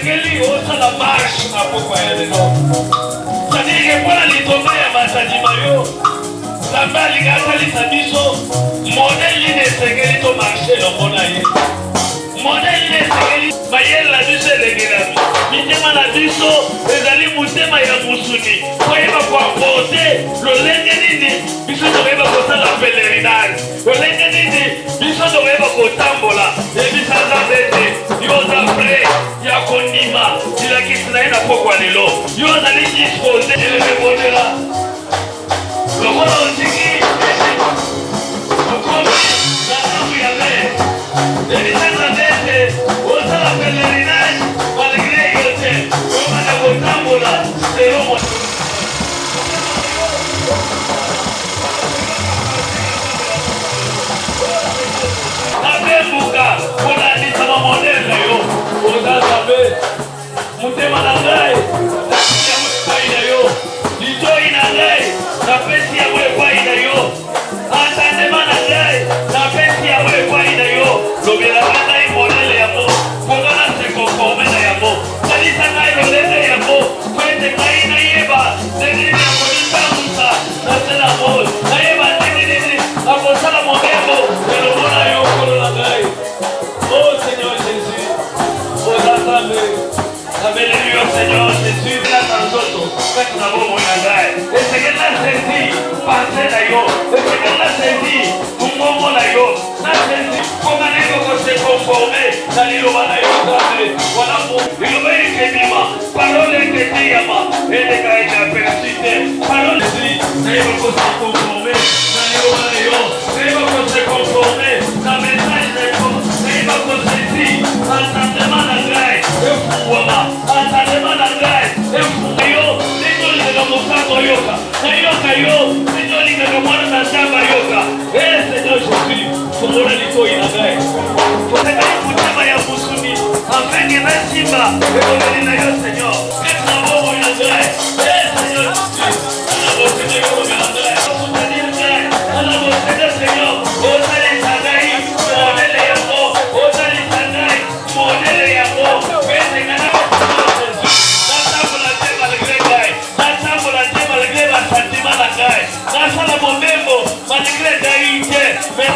Segeli osa la marche na pokwa ya lelo. C'est-à-dire que pour la litomba ya matadi mayo, Zamba alinga alisa biso modèle line segeli to marché lomona ye. Modèle line segeli bayel la biso elengelami. Mitema na biso ezali mutema ya musuni. Koyeba kuambote lolenge nini biso toyeba kosala pèlerinage. Lolenge nini biso toyeba kotambola. Ebisa nzambete yoza pre ya kondima ilakisi na ye na pokwa lelo. Yoza li dispose elebonela. Lokola otiki okomi na ntango ya me. Ebisa nzambete osala pèlerinage malgré yote yomana kotambola lelo mo. Nabebuka kolandisa mamodele yo oza sabe mutema na ngai ya mwepai na yo litoi na ngai napesi ya mwepai na yo atandema na ngai napesi ya mwepai na yo lobelaka ngai modele yango kongana se konforme na yango salisa ngai lolenge yango po ete ngai nayeba ndenge nini akonitambusa na se na mole nayeba ndenge nini akosala mobembo elongo na yo kolo na ngai. Oh Seigneur Jésus, oh Zazambe, ameleli yo Seigneur Jésus na tanzoto kati na bomo na ngai. Esengeli na sezi panse na yo, esengeli na sezi mungongo na yo, na sezi konga nenge kose konforme na liloba na yo Nzambe. Wana mo liloba ekebima, parole eketeyama, eleka ete aperçute, parole ezi nayeba kose konforme na liloba na yo, nayeba kose konforme na message na yo, nayeba kose zi entendement na ngai efungwama, entendement na ngai efunga yo ndenge olingaka mosango yoka nayoka yo ndenge olingaka mwana na nzamba yoka. Seigneur Jésus, fungola litoi na ngai kosekali motema ya musuni afenge na nsimba ekomeli na yo Seigneur kati na bomo ya ngai. Seigneur Jésus, anabosene ekomela ngai osutani ya ngai anabosene Seigneur osalisa ngai modele yango osalisa ngai modele yango esengana natambola te malgré ngai natambola te malgré basantima na ngai nasala momembo malgré ngai te mais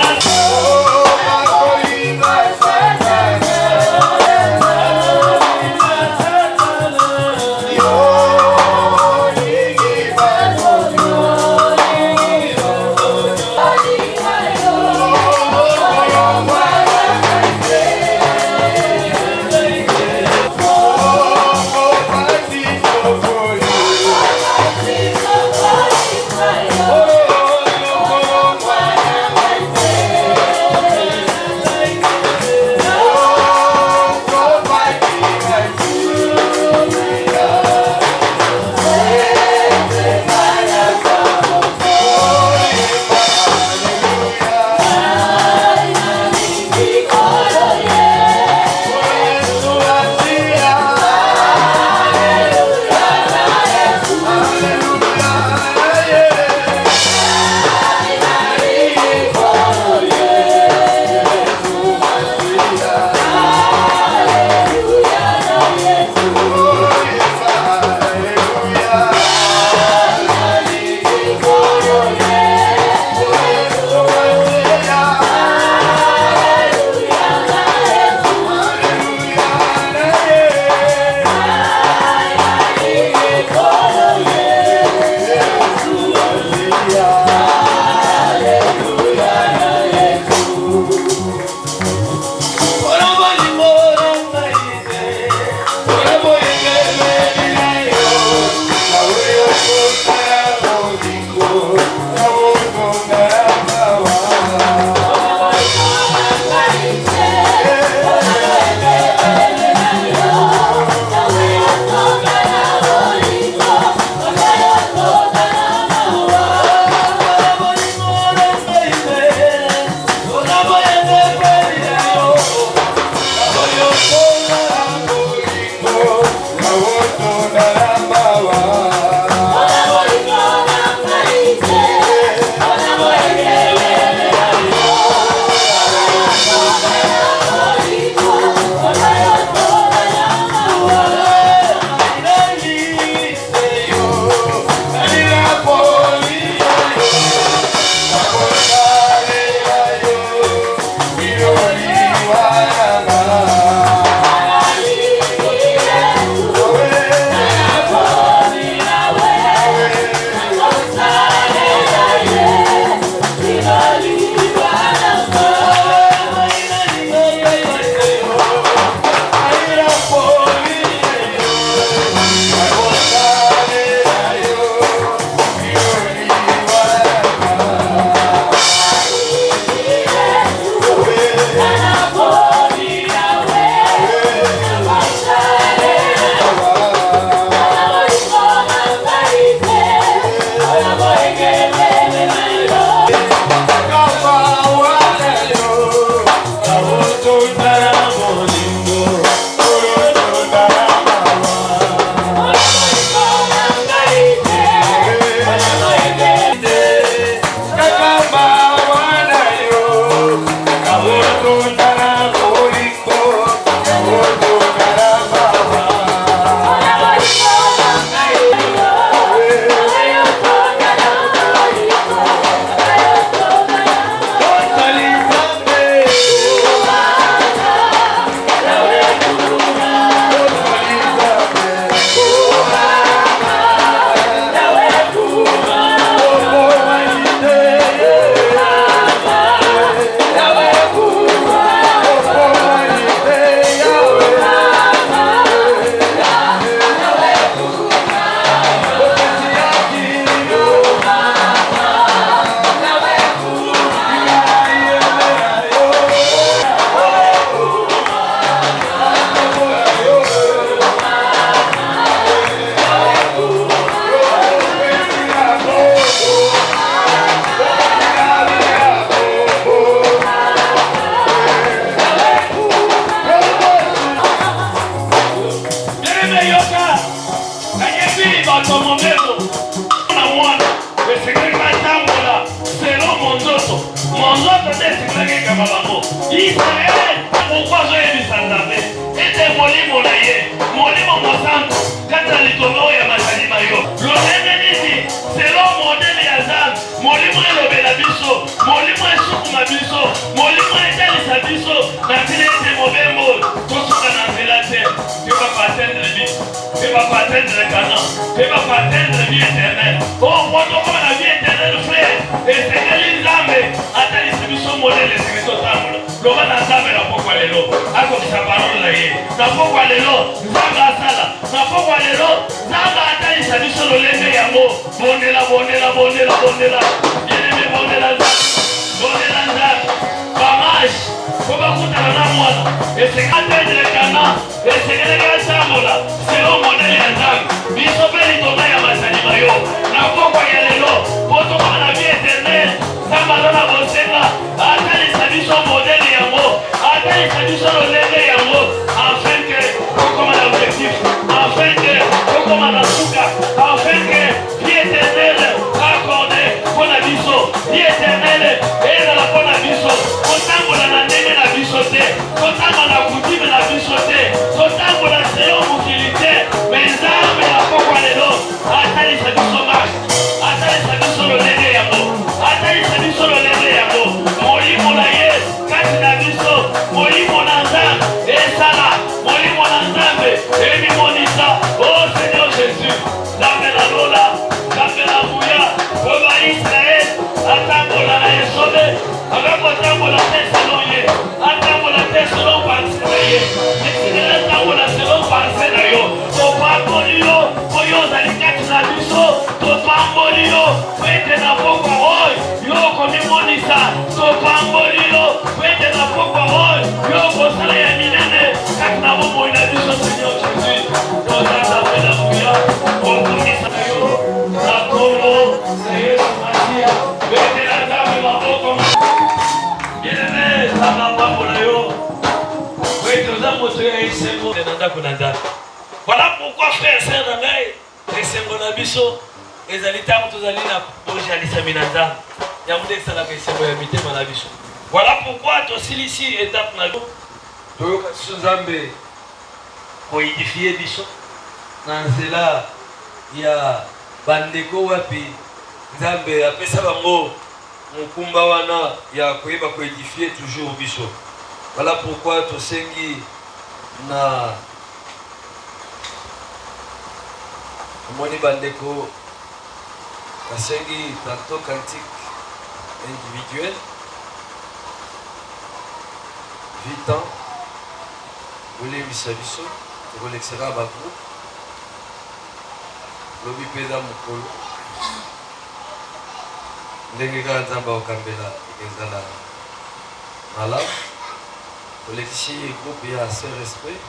bato momeko na mwana esengelaki batambola selo monzoto nde esengelaki ekama bango. Israele pourkoi azoyebisa Nzambe ete molimo na ye molimo mosantu kati na litombe oyo ya mazalima yo lolenge nini selo modele ya Nzambe molimo elobela biso molimo esukuma biso molimo etalisa biso na ntina ete mobembo tosuka na nzela te te bapatendre biso te bapatendre Kana te bapatendre vie éternelle. Oh motokoma na vie éternelle frère esengeli Nzambe atalisa biso modele esengeli totambola loba na Nzambe na pokwa lelo akokisa parole na ye na pokwa lelo Nzambe asala na pokwa lelo Nzambe atalisa biso lolenge yango bondela yeneme bondela Nzambe bamashi po bakutana na mwana esengeli Kana esengeli atambola selo modele ya Nzambe biso mpe litonga ya mazalima yo na pokwa ya lelo po tokoma na vie éternelle Nzambe aza na bosenga atalisa biso modele yango atalisa biso lolenge yango afin que tokoma na objectif afin que tokoma na suka afin que vie éternelle accordé mpo na biso vie éternelle ezala mpo na biso kotambola na ndenge na biso te kotambola na kutime na biso te kotambola selo mokili te me Nzambe na pokwa lelo atalisa biso marche atalisa biso lolenge yango atalisa biso lolenge yango molimo na ye kati na biso molimo na Nzambe esala molimo na Nzambe ebimonisa oh Seigneur Jésus Nzambe na lola Nzambe na buya po baisraele atambola na esobe akakotambola te selon ye atambola te selon parse na ye esengeli atambola selon parse na yo topamboli yo po yo ozali kati na biso topamboli yo po ete na pokwa oyo yo komimonisa topamboli yo po ete na pokwa oyo yo kosala ya minene kati na bomoi na biso Seigneur Jésus tozandape na buya okomisa na yo na kombo na Yesu Masia betela Nzambe maboko bien-aimé Nzambe apambola yo po ete oza moto ya esengo na ndako na Nzambe. Voilà pourquoi frère sœur na ngai esengo na biso ezali ntango tozali na bojalisa na Nzambe yango nde esalaka esengo ya mitema na biso. Voilà pourquoi tosilisi étape na yo toyoka biso Nzambe koedifie biso na nzela ya bandeko wapi Nzambe apesa bango mokumba wana ya koyeba koedifie toujours biso. Voilà pourquoi tosengi na omoni bandeko basengi tantôt cantique individuel vitan olembisa biso tokolekisaka bagroupe lobi mpe eza mokolo ndenge kaka Nzambe akokambela ekezala malamu kolekisi groupe ya Saint Respect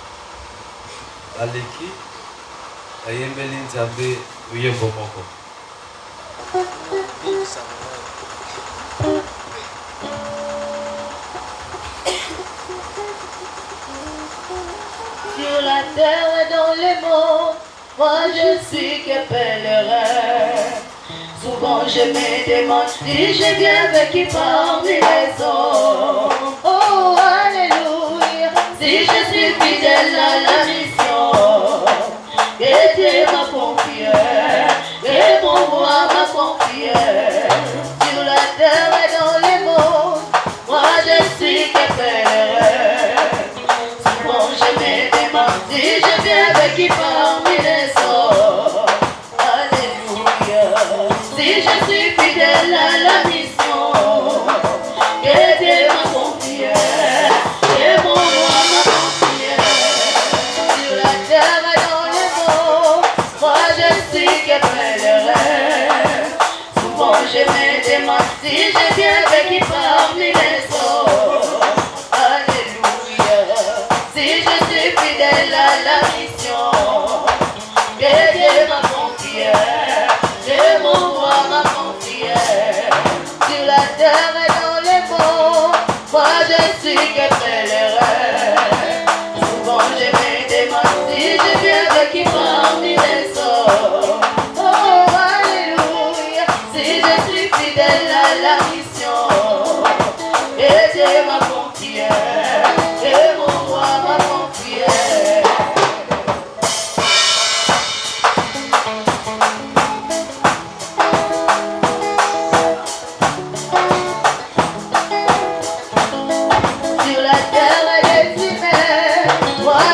aleki ayembeli Nzambe uyembo moko. Sur la terre et dans les monts, moi je suis que pèlerin. Souvent je me demande si j'ai bien vécu parmi les hommes. Oh alléluia, si je suis fidèle à la mission que Dieu m'a confiée, que mon roi m'a confiée. Sur la terre et dans les monts, moi je suis que pèlerin. Souvent je me demande si j'ai bien vécu parmi les hommes. Alléluia, si je suis fidèle à la mission que Dieu m'a confiée, que mon roi m'a confiée. Sur la terre et dans les monts, moi je suis que pèlerin. Souvent je me demande si j'ai bien vécu parmi les hommes. Alléluia, si je suis fidèle à la mission que Dieu m'a confiée, que mon roi m'a confiée. Sur la terre et dans les monts, moi je suis que pèlerin. Souvent je me demande si j'ai bien vécu parmi les hommes.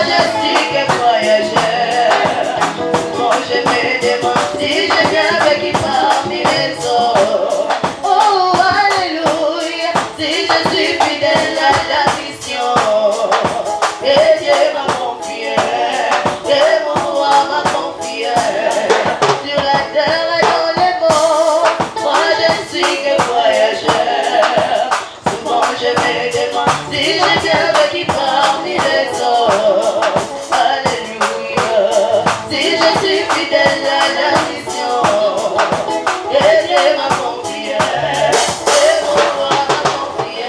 je suis que voyageur. Souvent je me demande si je viens avec qui parmi les autres. Oh, alléluia, si je suis fidèle à la mission. Et Dieu m'a confié, et mon roi m'a confié. Sur la terre et dans les monts, moi je suis que voyageur. Souvent je me demande si je viens avec qui parmi les autres. Alléluia, si je suis fidèle à la mission. Et Dieu m'a confié, et mon roi m'a confié.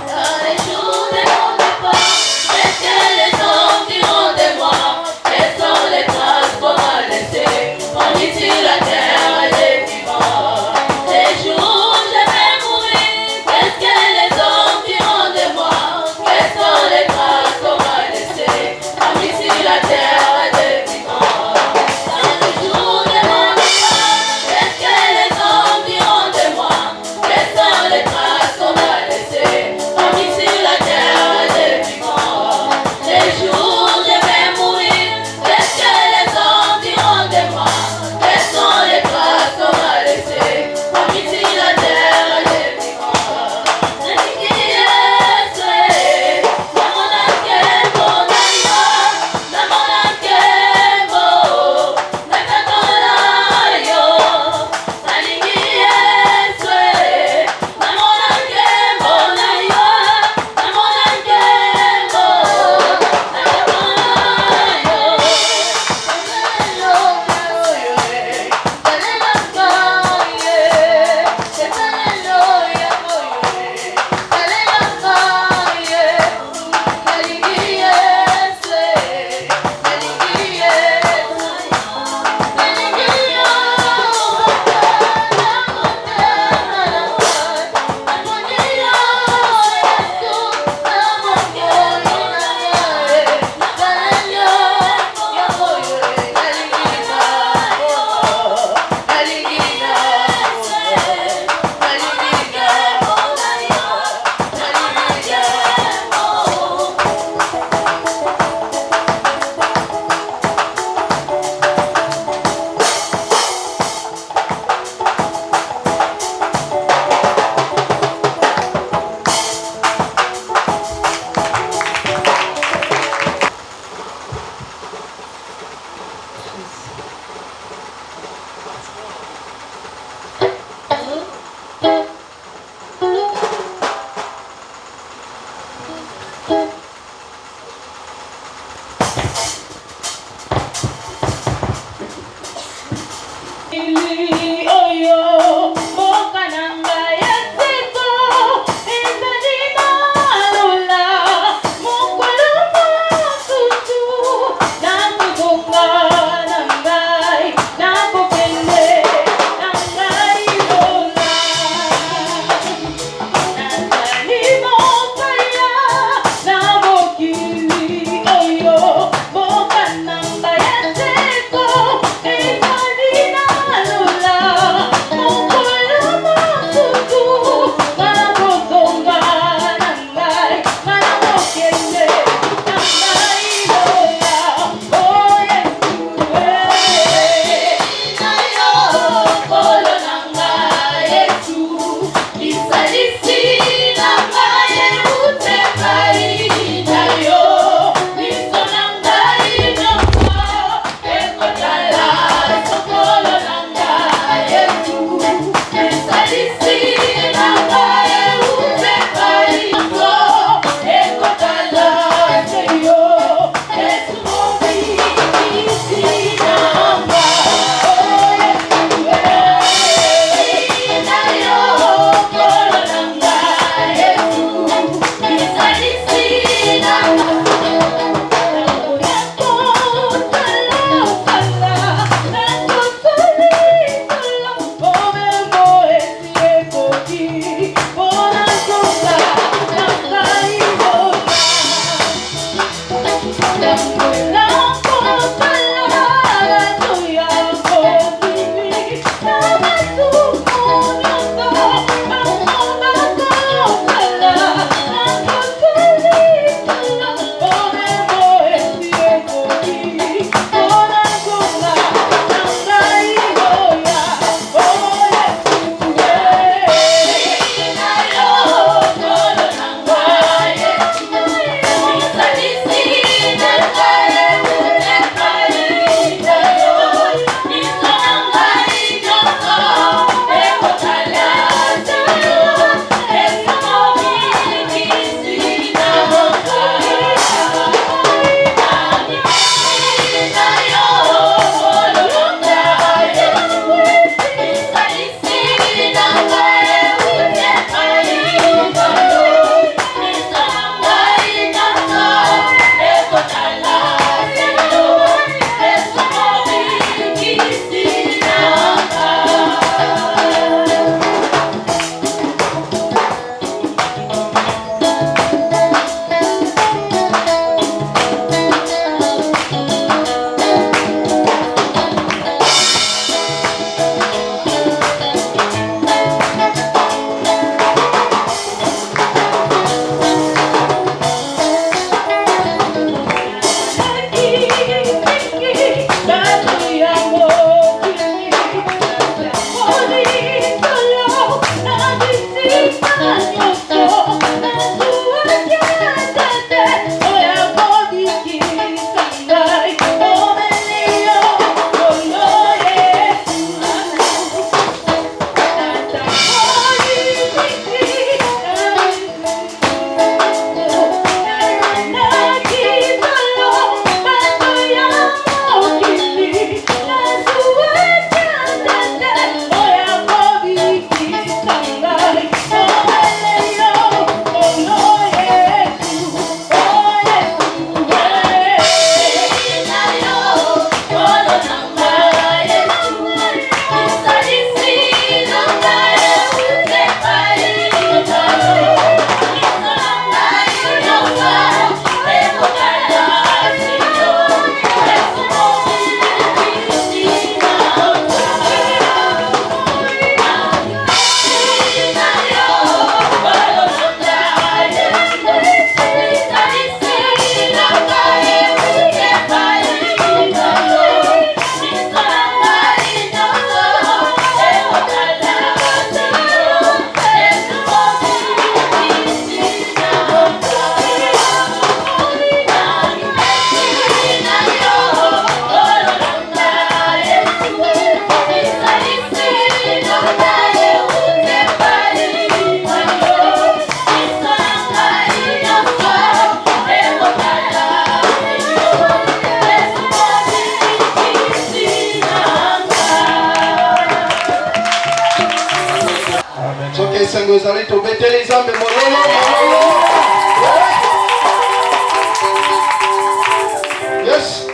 Dans les jours de mon départ, qu'est-ce que les hommes diront de moi? Quelles sont les traces qu'on m'a laissées? On dit sur la terre des vivants. Les jours où je vais mourir, qu'est-ce que les hommes diront de moi? Quelles sont les traces qu'on m'a laissées? On dit sur la terre des vivants. Dans le jour de mon départ, qu'est-ce que les hommes diront de moi? Quelles sont les traces qu'on m'a laissées? On dit sur la terre des vivants. Les jours où je vais mourir, qu'est-ce que les hommes diront de moi? Quelles sont les traces qu'on m'a laissées? On dit sur la terre des vivants. bosango ezali tobeteli Nzambe mololo mololo. Yes.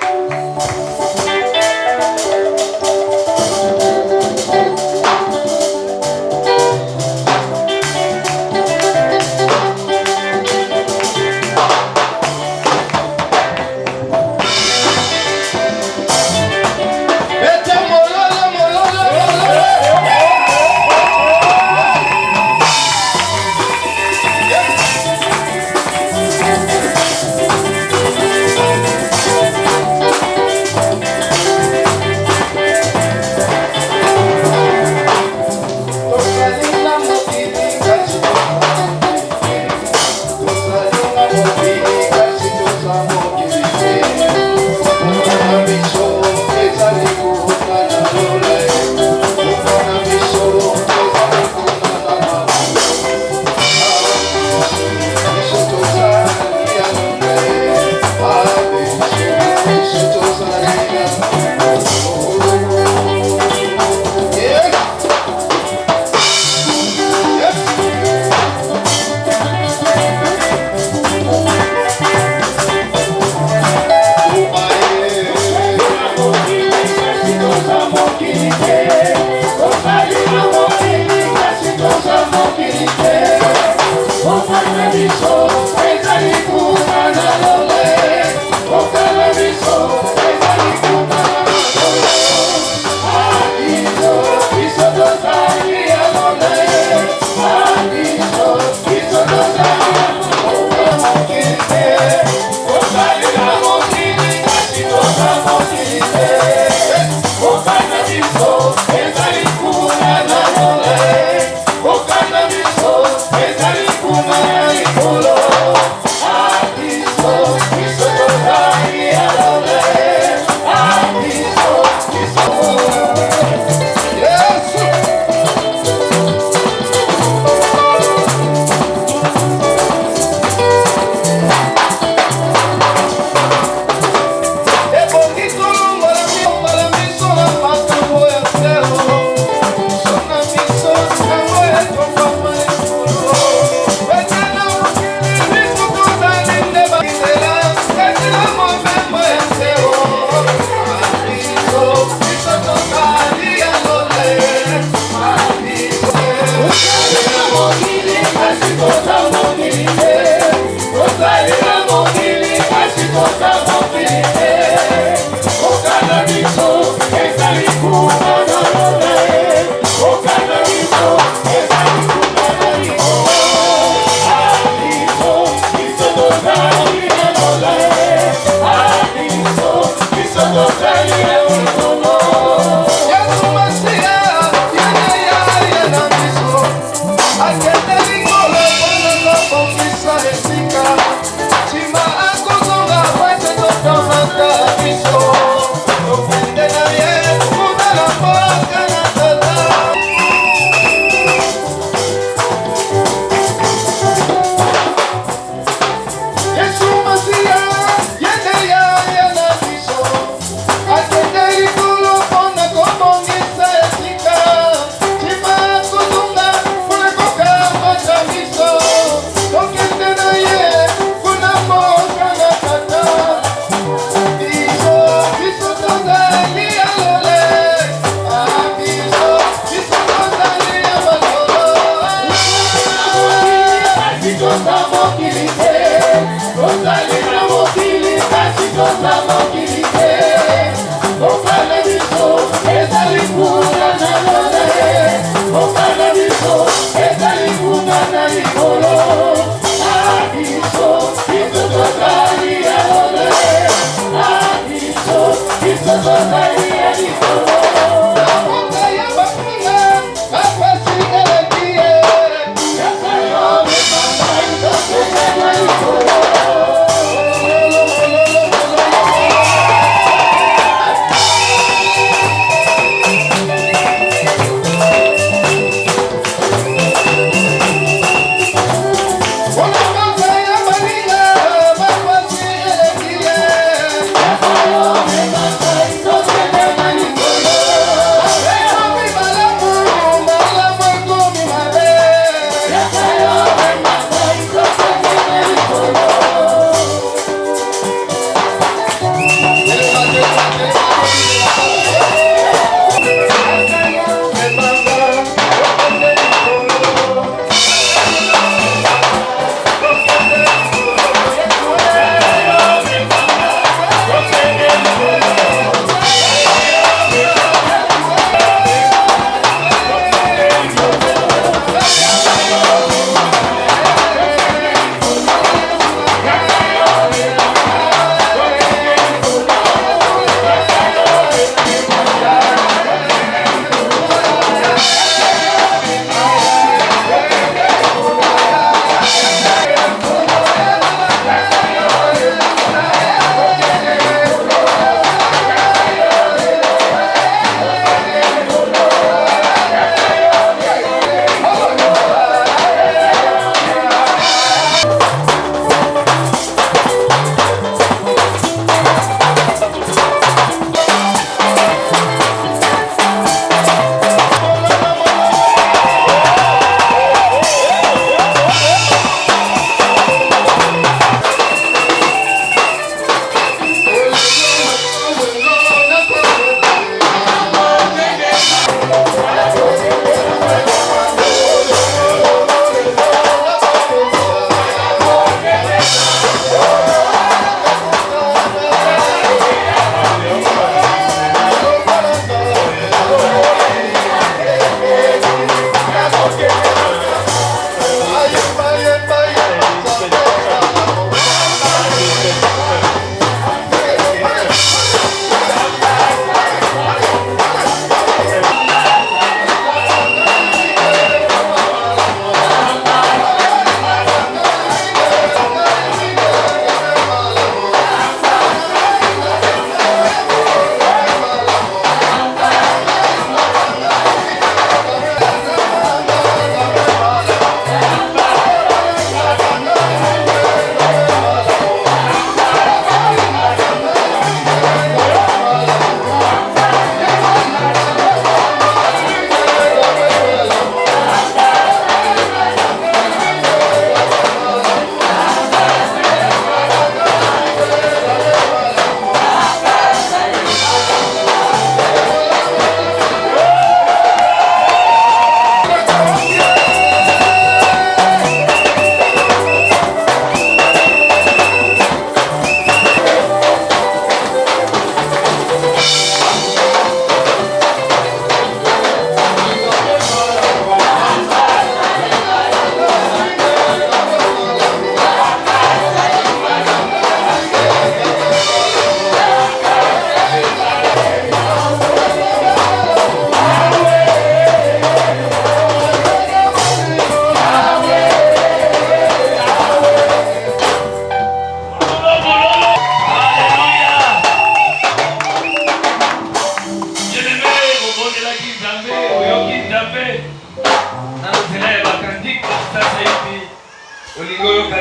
Don't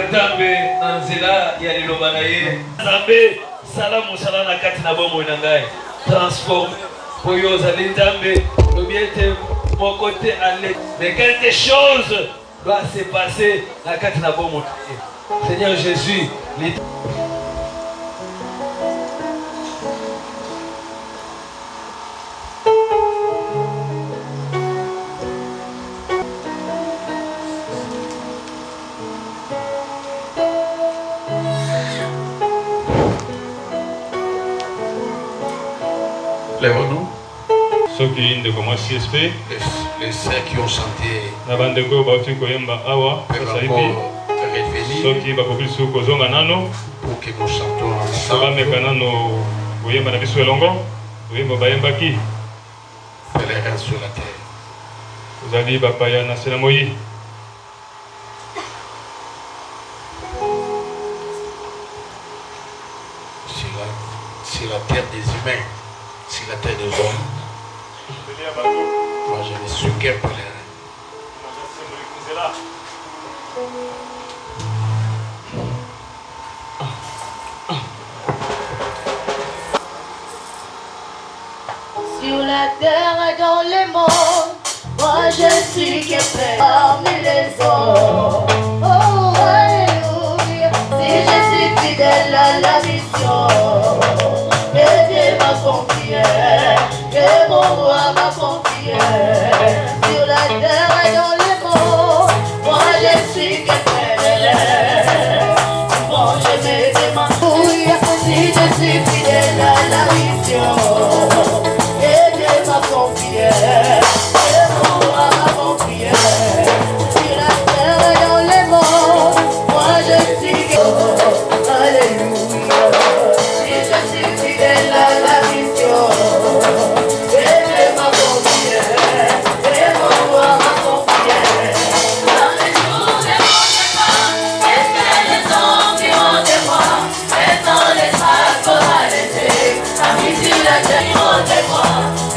Nzambe Anzela ya liloba na ye. Nzambe salamu salana kati na bomo na ngai. Transforme pour yo zali Nzambe lobiete mon côté aller. Mais quelque chose doit se passer na kati na bomo. Seigneur Jésus, Lève-nous. Ceux qui de comment CSP, Les saints qui ont chanté na bandeko bauti koyemba awa peuvent sasa hivi encore revenir soki bakoki su kozonga nano pour que nous chantons ensemble. bameka nano koyemba na biso elongo koyemba bayembaki Pèlerin sur la terre. ozali bapaya na se na moi Sur la terre des humains, sur la terre des hommes. Moi je ne suis qu'un pèlerin. Sur la terre et dans les mondes, moi je suis qu'un parmi les hommes. Oh, alléluia, si je suis fidèle à la mission que Dieu m'a confiée, que mon roi m'a confiée. Sur la terre et dans les mondes, moi je suis qu'un pèlerin. Bon, je me demande si je suis fidèle à la mission. Confié, et mon roi m'a confié. Sur la terre et dans les mondes, moi je suis alléluia. Si je suis fidèle à la mission, et Dieu m'a confié, et mon roi m'a confié. Dans les jours de mon départ, est-ce que les hommes diront de moi, et dans les traces à l'été, amis sur la terre diront de moi.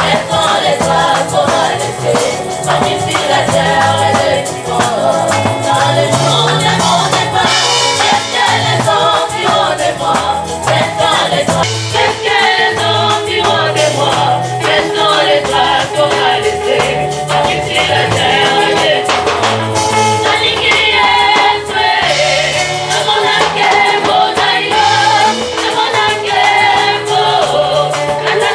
Les traces qu'on va laisser, parmi sur la terre et les vivants. Dans les jours de mon départ, qu'est-ce que les hommes diront de moi? Quelles sont les traces? Qu'est-ce que les hommes diront de moi? Quelles sont les traces qu'on va laisser, parmi sur la terre et les vivants? La ligue est tuée, le monde a qu'un beau d'ailleurs, le monde a qu'un beau, la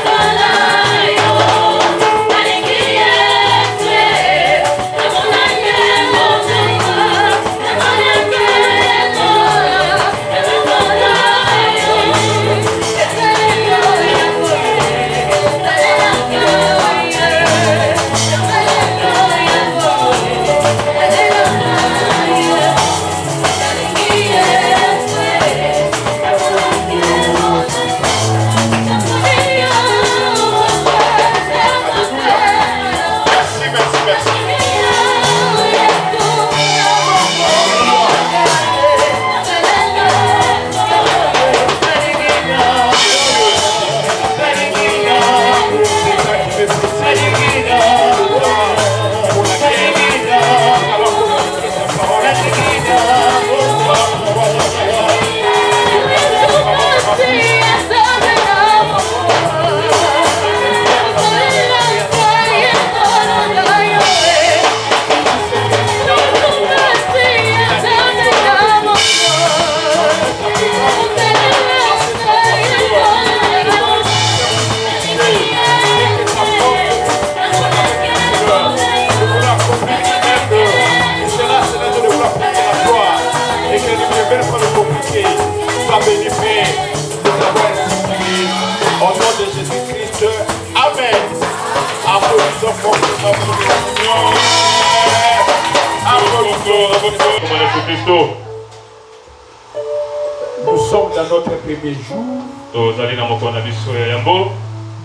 Nous sommes dans notre premier jour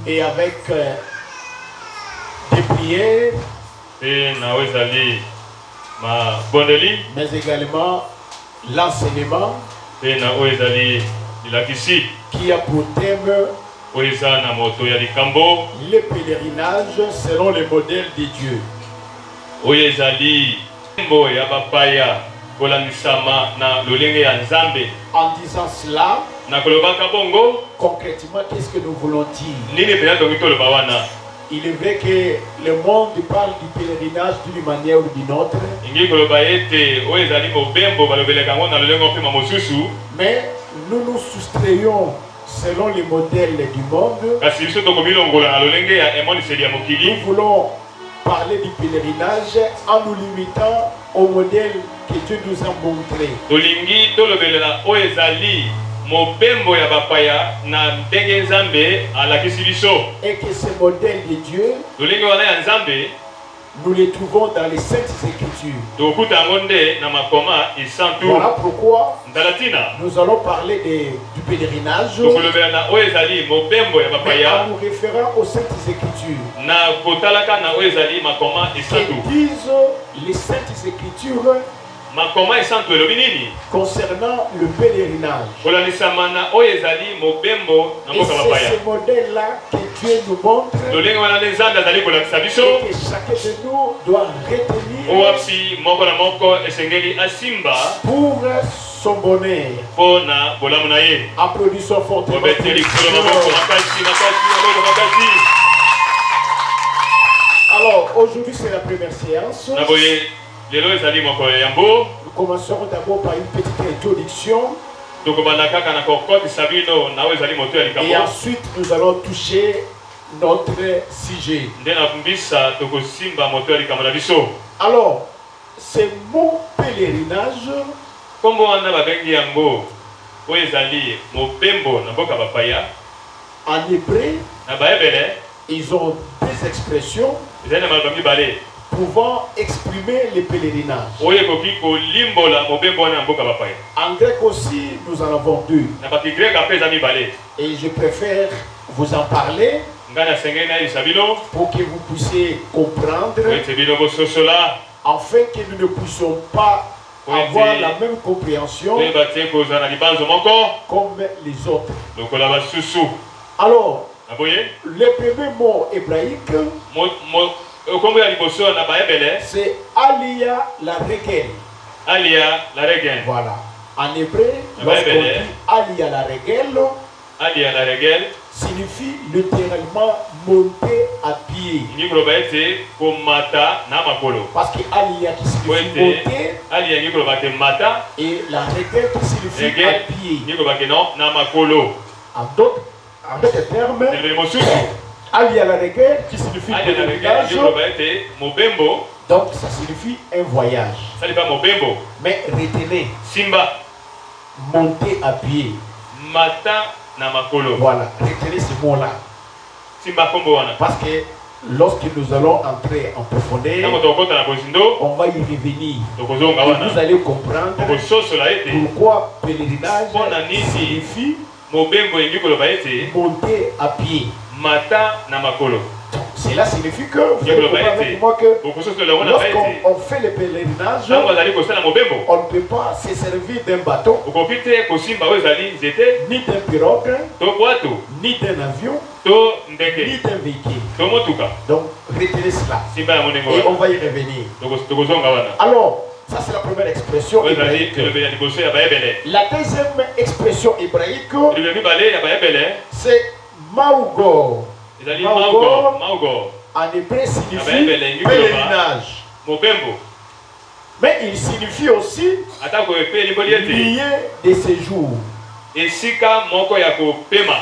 et avec des prières, mais également l'enseignement qui a pour thème le pèlerinage selon le modèle de Dieu. En disant cela, concrètement, qu'est-ce que nous voulons dire? Il est vrai que le monde parle du pèlerinage d'une manière ou d'une autre. Mais nous nous soustrayons selon les modèles du monde. Nous voulons parler du pèlerinage en nous limitant au modèle que Dieu nous a montré. Et que ce modèle de Dieu, nous les trouvons dans les Saintes Écritures. Voilà pourquoi nous allons parler du pèlerinage, mais en nous référant aux Saintes Écritures. Que disent les Saintes Écritures concernant le pèlerinage? Et c'est ce modèle-là que Dieu nous montre et que chacun de nous doit retenir pour son bonheur. Applaudissons fortement. Alors, aujourd'hui c'est la première séance. Nous commencerons d'abord par une petite introduction. Et ensuite, nous allons toucher notre sujet. Alors, ce mot pèlerinage, en hébreu, ils ont des expressions pouvant exprimer le pèlerinage. En grec aussi, nous en avons deux. Et je préfère vous en parler pour que vous puissiez comprendre, afin que nous ne puissions pas avoir la même compréhension comme les autres. Alors, le premier mot hébraïque, c'est Alia la Regel. Voilà. En hébreu, lorsqu'on dit Alia la Regel, signifie littéralement monter à pied. Parce que Alia qui signifie monter et la Regel qui signifie à pied. En d'autres termes, Alia la Regel qui signifie pèlerinage. Donc ça signifie un voyage. Mais retenez, monter à pied. Voilà, retenez ce mot-là. Parce que lorsque nous allons entrer en profondeur, on va y revenir. Et vous allez comprendre pourquoi pèlerinage signifie monter à pied. Cela signifie que vous allez comprendre avec moi que lorsqu'on fait le pèlerinage, on ne peut pas se servir d'un bateau, ni d'un pirogue, ni d'un avion, ni d'un véhicule. Donc retenez cela et on va y revenir. Alors, ça c'est la première expression hébraïque. La deuxième expression hébraïque, c'est Maugo. Maugo en hébreu signifie pèlerinage. Mais il signifie aussi lieu de séjour.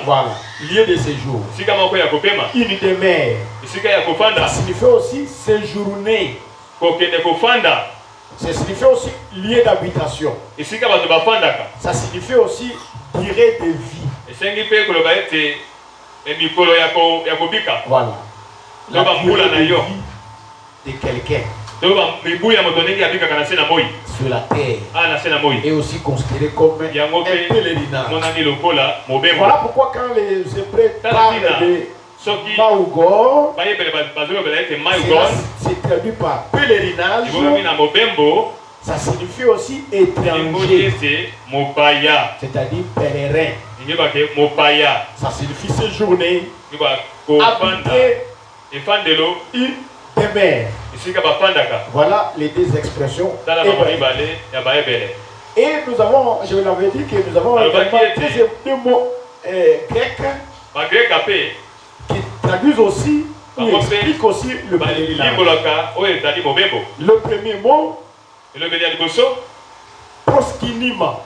Voilà, lieu de séjour. Une demeure. Ça signifie aussi séjourner. Ça signifie aussi lieu d'habitation. Ça signifie aussi durée de vie. Voilà. La durée de vie de quelqu'un sur la terre est aussi considéré comme un pèlerinage. Voilà pourquoi quand les Hébreux parlent de Maugo, c'est traduit par pèlerinage. Ça signifie aussi étranger, c'est-à-dire pèlerin. Ça signifie séjourner, habiter une demeure. Voilà les deux expressions. Et nous avons, je vous l'avais dit que nous avons également deux mots grecs qui traduisent aussi, qui expliquent aussi le pèlerinage. Le premier mot, proskinima.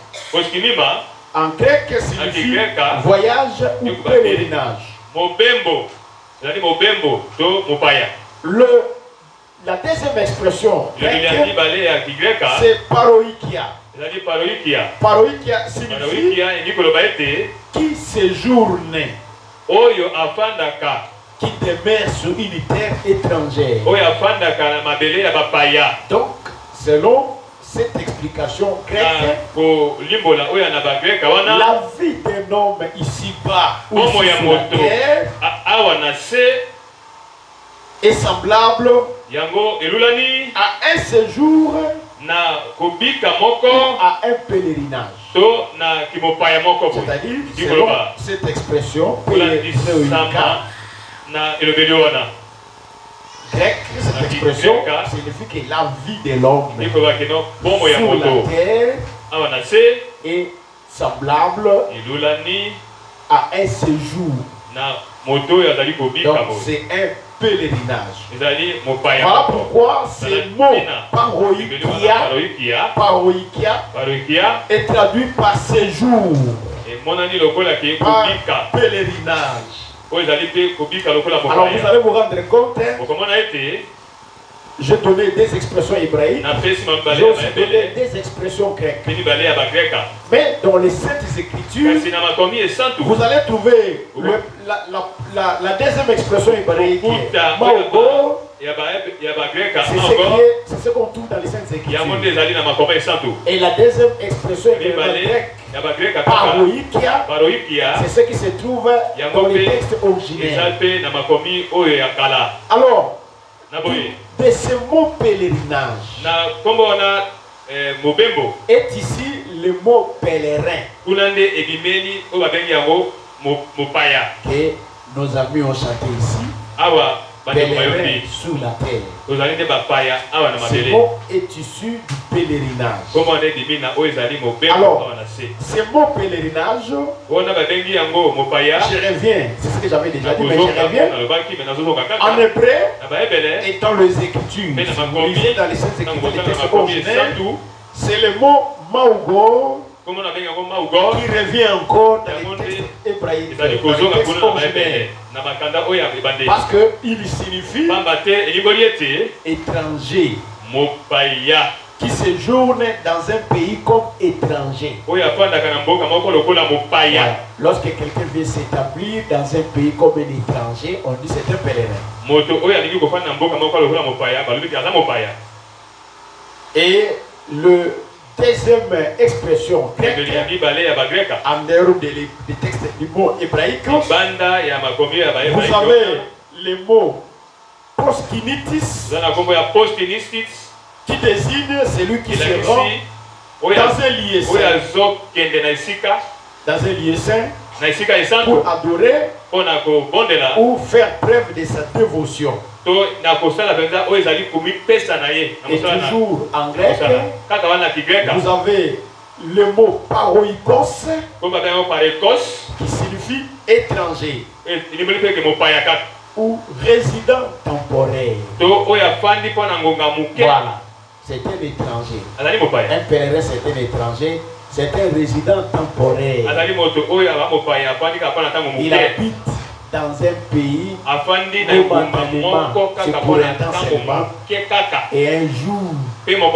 En grec, signifie voyage ou pèlerinage. La deuxième expression grecque, c'est paroikia. Paroikia signifie qui séjourne, qui demeure sur une terre étrangère. Donc, selon cette explication grecque, la vie d'un homme ici-bas ou sur la terre est semblable à un séjour à un pèlerinage. C'est-à-dire, selon cette expression grecque, cette expression signifie que la vie de l'homme sur la terre est semblable à un séjour. Donc c'est un pèlerinage. Voilà pourquoi ce mot paroikia est traduit par séjour, par pèlerinage. Alors vous allez vous rendre compte, j'ai donné des expressions hébraïques, j'ai aussi donné des expressions grecques. Mais dans les Saintes Écritures, vous allez trouver la deuxième expression hébraïque, maogo. C'est ce qu'on trouve dans les Saintes Écritures. Et la deuxième expression grecque, paroikia, c'est ce qui se trouve dans les textes originels. Alors, de ce mot pèlerinage est ici le mot pèlerin que nos amis ont chanté ici. Pèlerin sous la terre. Ce mot est issu du pèlerinage. Alors, ce mot pèlerinage, je reviens, c'est ce que j'avais déjà dit, mais je reviens. En hébreu, et dans les Écritures, si vous lisez dans les Saintes Écritures, les textes originels, c'est le mot maogo qui revient encore dans les textes hébraïques, dans les textes originels. Parce qu'il signifie étranger, qui séjourne dans un pays comme étranger. Lorsque quelqu'un vient s'établir dans un pays comme un étranger, on dit c'est un pèlerin. Et le deuxième expression grecque, en dehors des textes du mot hébraïque, vous avez le mot proskinitis, qui désigne celui qui se rend dans un lieu saint, pour adorer ou faire preuve de sa dévotion. Et toujours en grec, vous avez le mot paroikos, qui signifie étranger ou résident temporaire. Voilà, c'est un étranger. Un pèlerin, c'est un étranger. C'est un résident temporaire. Il habite dans un pays momentanément, c'est pour un temps seulement. Et un jour, il va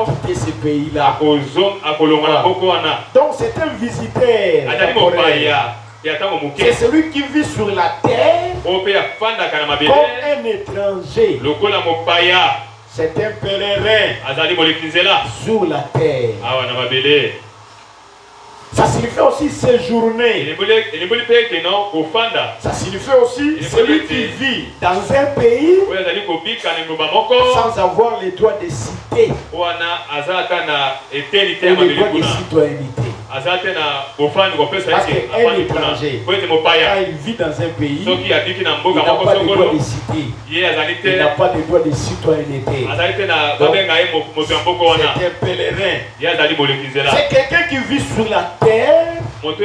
quitter ce pays-là. Voilà. Donc c'est un visiteur temporaire. C'est celui qui vit sur la terre comme un étranger. C'est un pèlerin sur la terre. Ça signifie aussi séjourner. Ça signifie aussi celui qui vit dans un pays sans avoir le droit de cité ou le droit de citoyenneté. Parce qu'un étranger, quand il vit dans un pays, il n'a pas de droit de cité, il n'a pas de droit de citoyenneté. Donc, c'est un pèlerin. C'est quelqu'un qui vit sur la terre comme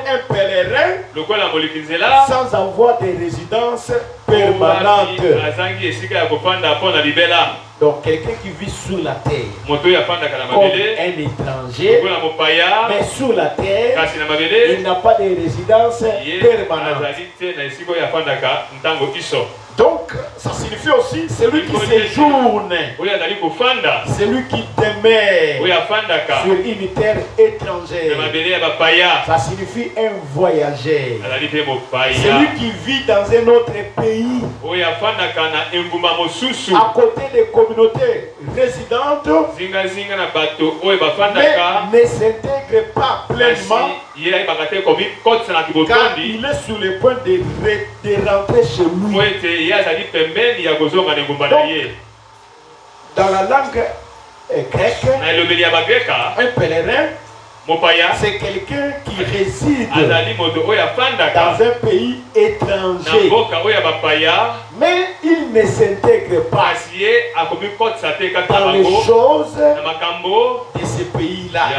un pèlerin sans avoir de résidence permanente. Donc quelqu'un qui vit sur la terre comme un étranger, mais sur la terre, il n'a pas de résidence permanente. Donc ça signifie aussi celui qui séjourne, celui qui demeure sur une terre étrangère. Ça signifie un voyageur, celui qui vit dans un autre pays à côté des communautés résidentes, mais ne s'intègre pas pleinement car il est sur le point de rentrer chez lui. Donc, dans la langue grecque, un pèlerin, c'est quelqu'un qui réside dans un pays étranger, mais il ne s'intègre pas dans les choses de ce pays-là.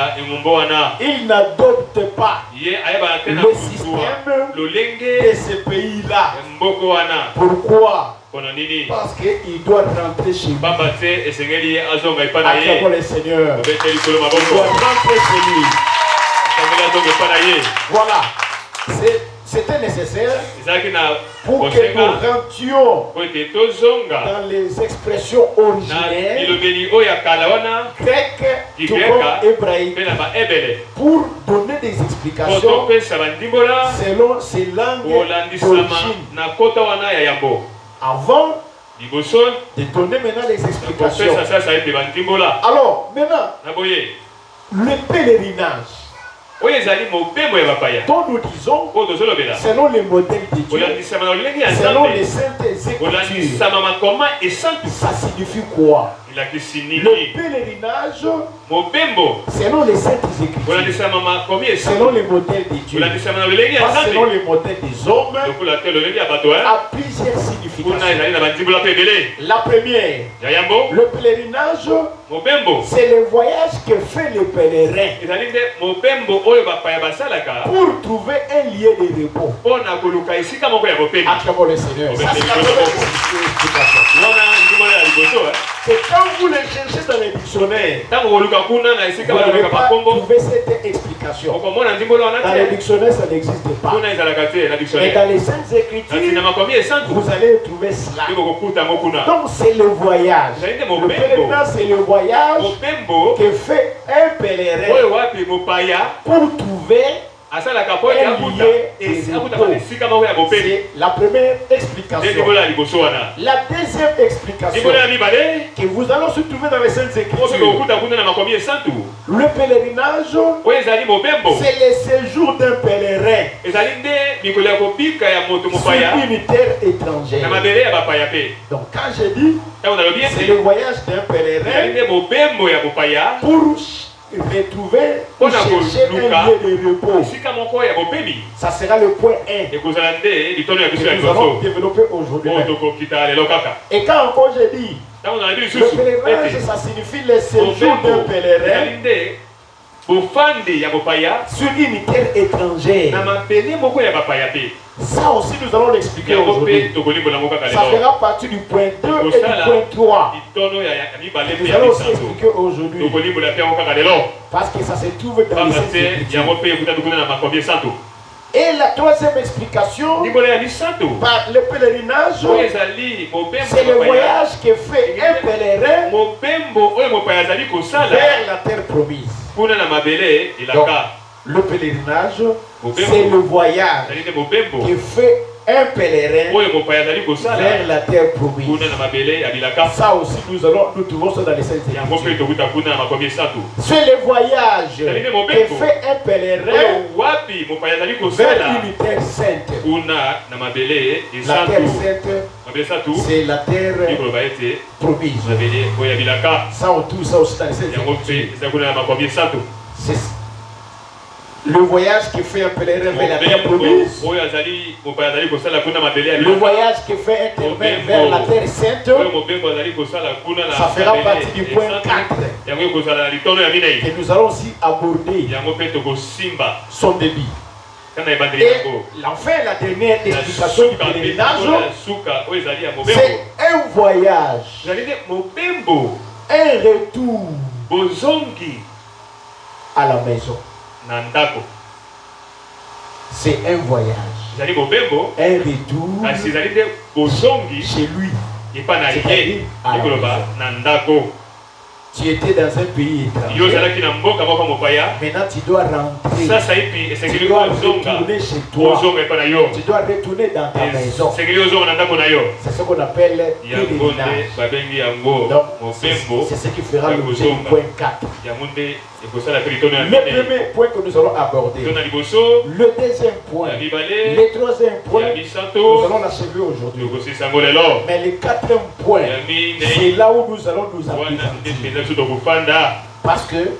Il n'adopte pas le système de ce pays-là. Pourquoi? Parce qu'il doit rentrer chez lui. Acclamons le Seigneur. Il doit rentrer chez lui. Voilà. C'était nécessaire pour que nous rentrions dans les expressions originelles grecques tout comme hébraïques pour donner des explications selon ces langues d'origine. Avant de donner maintenant des explications. Alors, maintenant, le pèlerinage dont nous disons, selon les modèles de Dieu, selon les saintes écritures, ça signifie quoi? Le pèlerinage, selon les saintes écritures, selon les modèles de Dieu, pas selon les modèles des hommes, a plusieurs significations. La première, le pèlerinage, c'est le voyage que fait le pèlerin pour trouver un lieu de repos. Acclamons le Seigneur. Ça, c'est la première explication. C'est quand vous le cherchez dans les dictionnaires, vous n'allez pas trouver cette explication. Dans les dictionnaires, ça n'existe pas. Mais dans les saintes écritures, vous allez trouver cela. Donc c'est le voyage. Le pèlerinage, c'est le voyage que fait un pèlerin pour trouver c'est la première explication. La deuxième explication que vous allons se trouver dans les saintes écritures, le pèlerinage, c'est le séjour d'un pèlerin sur une terre étrangère. Donc quand je dis c'est le voyage d'un pèlerin pour retrouver ou chercher un lieu de repos. Ça sera le point 1 que nous allons développer aujourd'hui. Et quand encore je dis le pèlerinage, ça signifie le séjour d'un pèlerin sur une terre étrangère. Ça aussi nous allons l'expliquer aujourd'hui. Ça fera partie du point 2 et du point 3. Nous allons aussi expliquer aujourd'hui. Parce que ça se trouve dans les Saintes Écritures. Et la troisième explication, par le pèlerinage, c'est le voyage que fait un pèlerin vers la terre promise. Donc, le pèlerinage, c'est le voyage que fait un pèlerin vers la terre promise. Ça aussi, nous trouvons ça dans les Saintes Écritures. C'est le voyage que fait un pèlerin vers une terre sainte. La terre sainte, c'est la terre promise. Ça, on trouve ça aussi dans les Saintes Écritures. Le voyage qui fait un pèlerin vers la terre promise. Le voyage qui fait un pèlerin vers la terre sainte. Ça fera partie du point 4 que nous allons aussi aborder son débit. Et enfin, la dernière explication du pèlerinage, c'est un voyage, un retour à la maison. C'est un voyage, un retour chez lui. C'est-à-dire à la maison. Tu étais dans un pays étranger. Maintenant tu dois rentrer. Tu dois retourner chez toi. Tu dois retourner dans ta maison. C'est ce qu'on appelle pèlerinage. Donc c'est ce qui fera l'objet du point 4. Le premier point que nous allons aborder. Le deuxième point. Le troisième point. Nous allons l'achever aujourd'hui. Mais le quatrième point, c'est là où nous allons nous appuyer. Parce que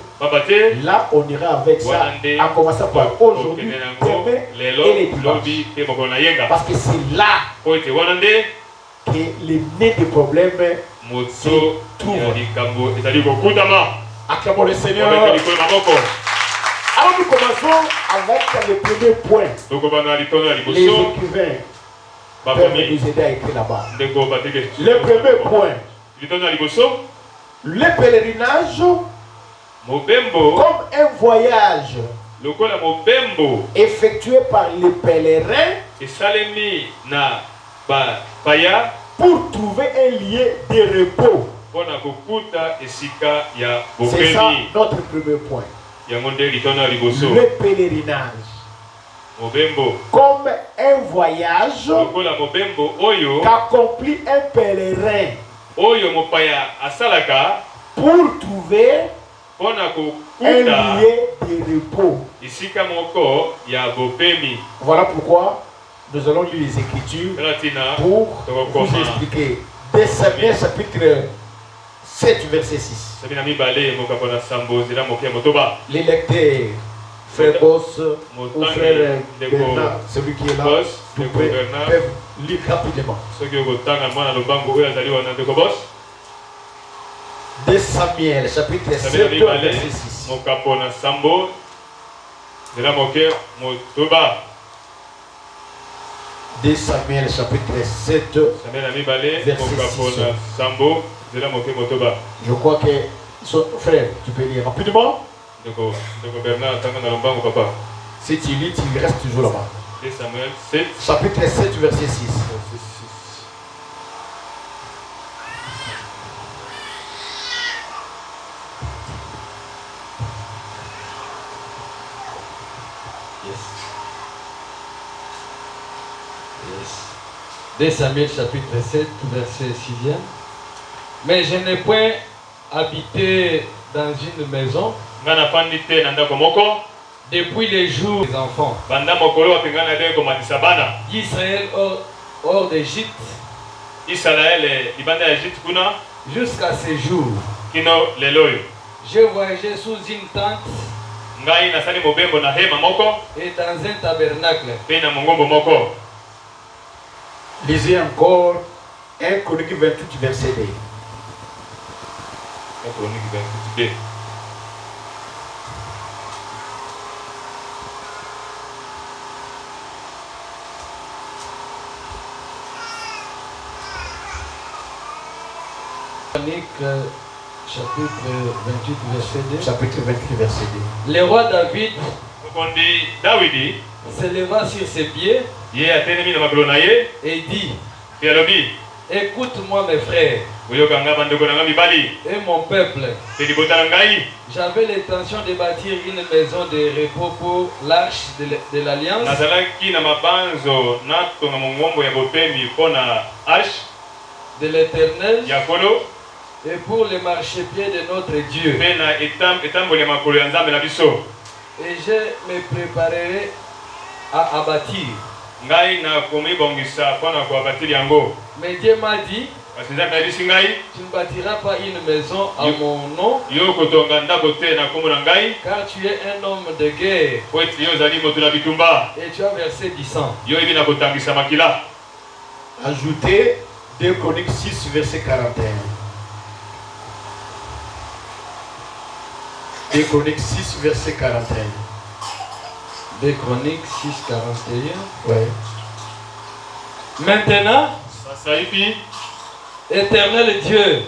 là, on ira avec ça, en commençant par aujourd'hui, demain et les dimanches. Parce que c'est là que les nez des problèmes se trouvent. Acclamons le Seigneur. Alors nous commençons avec le premier point. Les écrivains peuvent nous aider à écrire là-bas. Le premier point. Le pèlerinage comme un voyage effectué par les pèlerins pour trouver un lieu de repos. C'est ça notre premier point. Le pèlerinage comme un voyage qu'accomplit un pèlerin pour trouver un lieu de repos. Voilà pourquoi nous allons lire les Écritures pour vous expliquer. Dès Samuel chapitre 7 verset 6. Les lecteurs, frère Boss ou frère Bernard, celui qui est là, peuvent lire rapidement. De Samuel chapitre 7 verset 6. De Samuel chapitre 7 verset 6. Je crois que frère, tu peux lire rapidement. Si tu lis, tu restes toujours là-bas. Samuel 7. Chapitre 7 verset 6. De Samuel chapitre 7 verset 6e. Mais je n'ai point habité dans une maison depuis les jours des enfants d'Israël hors d'Égypte jusqu'à ce jour. J'ai voyagé sous une tente et dans un tabernacle. Lisez encore 1 Chronique 28 verset 2. Chronique chapitre 28 verset 2. Chapitre 28 verset 2. Le roi David se leva sur ses pieds et dit: écoute-moi mes frères et mon peuple. J'avais l'intention de bâtir une maison de repos pour l'arche de l'alliance de l'Éternel et pour le marchepied de notre Dieu. Et je me préparerai à bâtir. Mais Dieu m'a dit: Tu ne bâtiras pas une maison à mon nom, car tu es un homme de guerre et tu as versé du sang. Ajoutez 2 Chroniques 6, verset 41. 2 Chroniques 6, verset 41. 2 Chroniques 6, 41. Ouais. Maintenant, Éternel Dieu,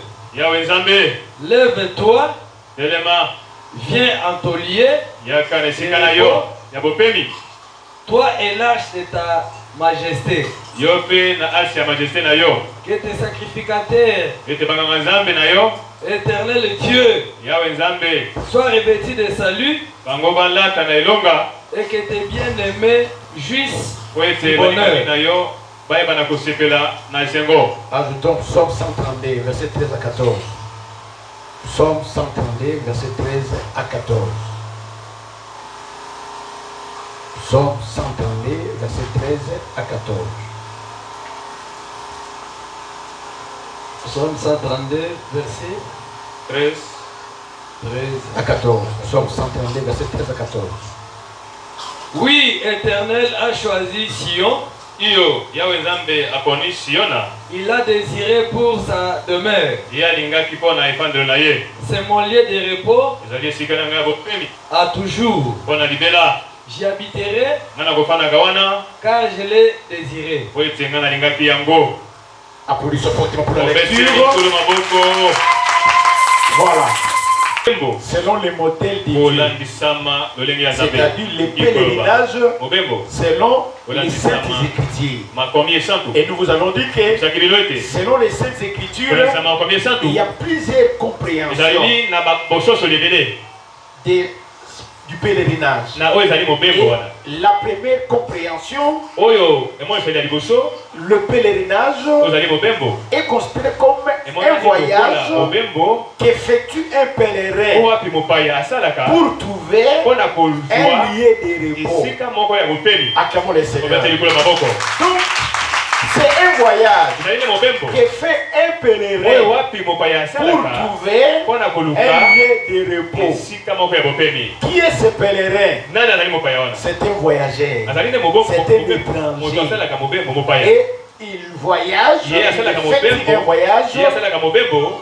lève-toi, viens en taulier, toi et l'arche de ta majesté. Que tes sacrificateurs, Éternel Dieu, soient revêtus de salut et que tes bien-aimés jouissent du bonheur. Ajoutons Psaume 132, verset 13 à 14. Psaume 132, verset 13 à 14. Psaume 132, verset 13 à 14. Psaume 132, verset 13 à 14. Psaume 132, verset 13 à 14. Oui, Éternel a choisi Sion. Il a désiré pour sa demeure. C'est mon lieu de repos à toujours. J'y habiterai car je l'ai désiré. Applaudissons fortement pour la lecture. Voilà. Selon les modèles divins, c'est-à-dire les pèlerinages selon les Saintes Écritures. Et nous vous avons dit que selon les Saintes Écritures, il y a plusieurs compréhensions du pèlerinage. Et la première compréhension, le pèlerinage est considéré comme un voyage qu'effectue un pèlerin pour trouver un lieu de repos. Acclamons le Seigneur. Donc, c'est un voyage que fait un pèlerin pour trouver un lieu de repos. Qui est ce pèlerin? C'est un voyageur. C'est un étranger. Et il voyage, il effectue un voyage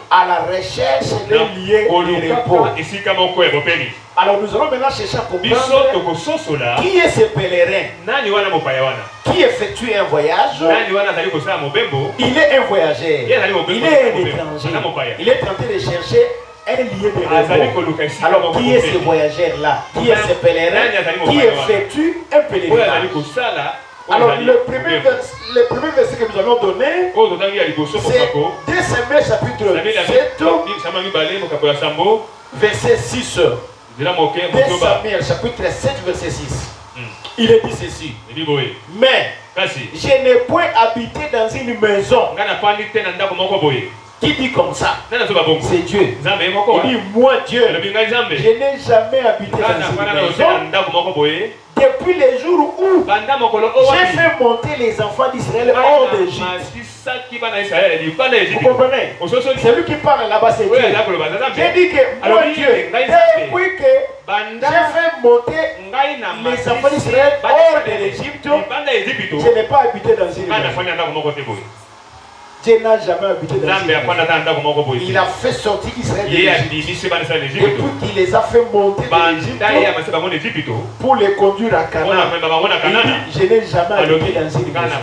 à la recherche d'un lieu de repos. Alors nous allons maintenant chercher à comprendre qui est ce pèlerin qui effectue un voyage. Il est un voyageur, il est un étranger, il est en train de chercher un lieu de repos. Alors qui est ce voyageur-là? Qui est ce pèlerin qui effectue un pèlerinage? Alors le premier verset que nous allons donner, c'est 2 Samuel chapitre 7, verset 6. 2 Samuel chapitre 7, verset 6. Il est dit ceci. Mais je n'ai point habité dans une maison. Qui dit comme ça? C'est Dieu. Il dit moi Dieu, je n'ai jamais habité dans une maison depuis les jours où j'ai fait monter les enfants d'Israël hors d'Égypte. Vous comprenez? C'est lui qui parle là-bas, c'est Dieu. J'ai dit que moi Dieu, depuis que j'ai fait monter les enfants d'Israël hors de l'Égypte, je n'ai pas habité dans une maison. Dieu n'a jamais habité dans une maison. Il a fait sortir Israël de l'Égypte. Depuis qu'il les a fait monter de l'Égypte pour les conduire à Canaan, je n'ai jamais habité dans une maison.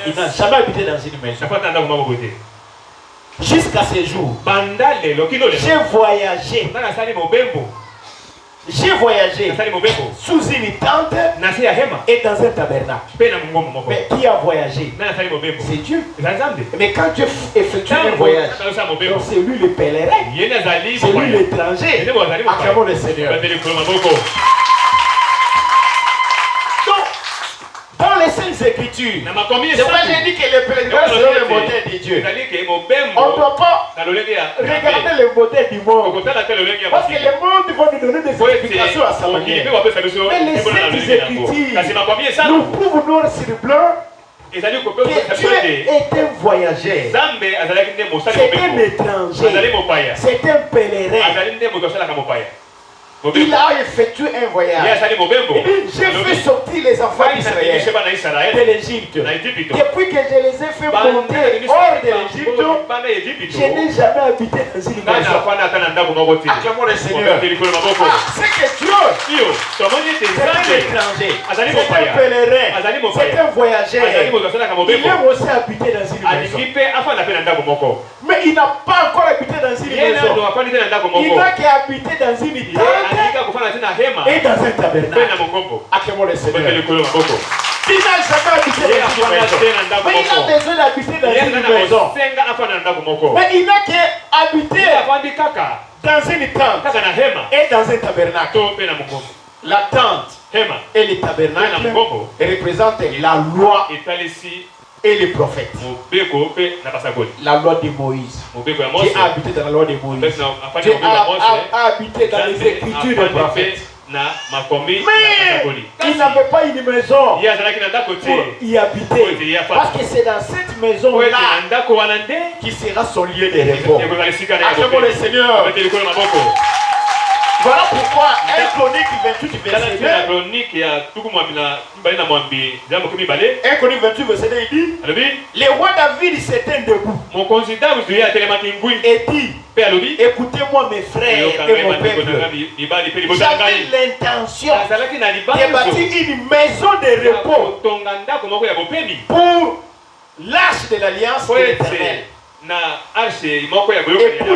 Il n'a jamais habité dans une maison. Jusqu'à ce jour, j'ai voyagé. J'ai voyagé sous une tente et dans un tabernacle. Mais qui a voyagé? C'est Dieu. Mais quand Dieu effectue un voyage, c'est lui le pèlerin, c'est lui l'étranger. Acclamons le Seigneur. Dans les Saintes Écritures, c'est pourquoi j'ai dit que le pèlerinage c'est le modèle de Dieu. On ne doit pas regarder le modèle du monde, parce que le monde va nous donner des explications à sa manière. Mais les Saintes Écritures nous prouvent noir sur blanc que Dieu est un voyageur. C'est un étranger. C'est un pèlerin. Il a effectué un voyage. J'ai fait sortir les enfants d'Israël de l'Égypte. Depuis que je les ai fait monter hors de l'Égypte, je n'ai jamais habité dans une maison. Acclamons le Seigneur. C'est que Dieu, c'est un étranger, c'est un pèlerin, c'est un voyageur. Il aime aussi habiter dans une maison. Mais il n'a pas encore habité dans une maison. Il n'a qu'habité dans une tente et dans un tabernacle. Acclamons le Seigneur. Il n'a jamais habité dans une maison. Mais il a besoin d'habiter dans une maison. Mais il n'a qu'habité dans une tente et dans un tabernacle. La tente et le tabernacle représentent la loi et les prophètes. La loi de Moïse. Dieu a habité dans la loi de Moïse. Dieu a habité dans les écritures des prophètes. Mais il n'avait pas une maison pour y habiter. Parce que c'est dans cette maison-là qui sera son lieu de repos. Acclamons le Seigneur. Voilà pourquoi 1 Chronique 28 verset 2. 1 Chronique 28 verset 2 il dit, le roi David s'était debout et dit, écoutez-moi mes frères et mon peuple. J'avais l'intention de bâtir une maison de repos pour l'arche de l'alliance de l'Éternel. Et pour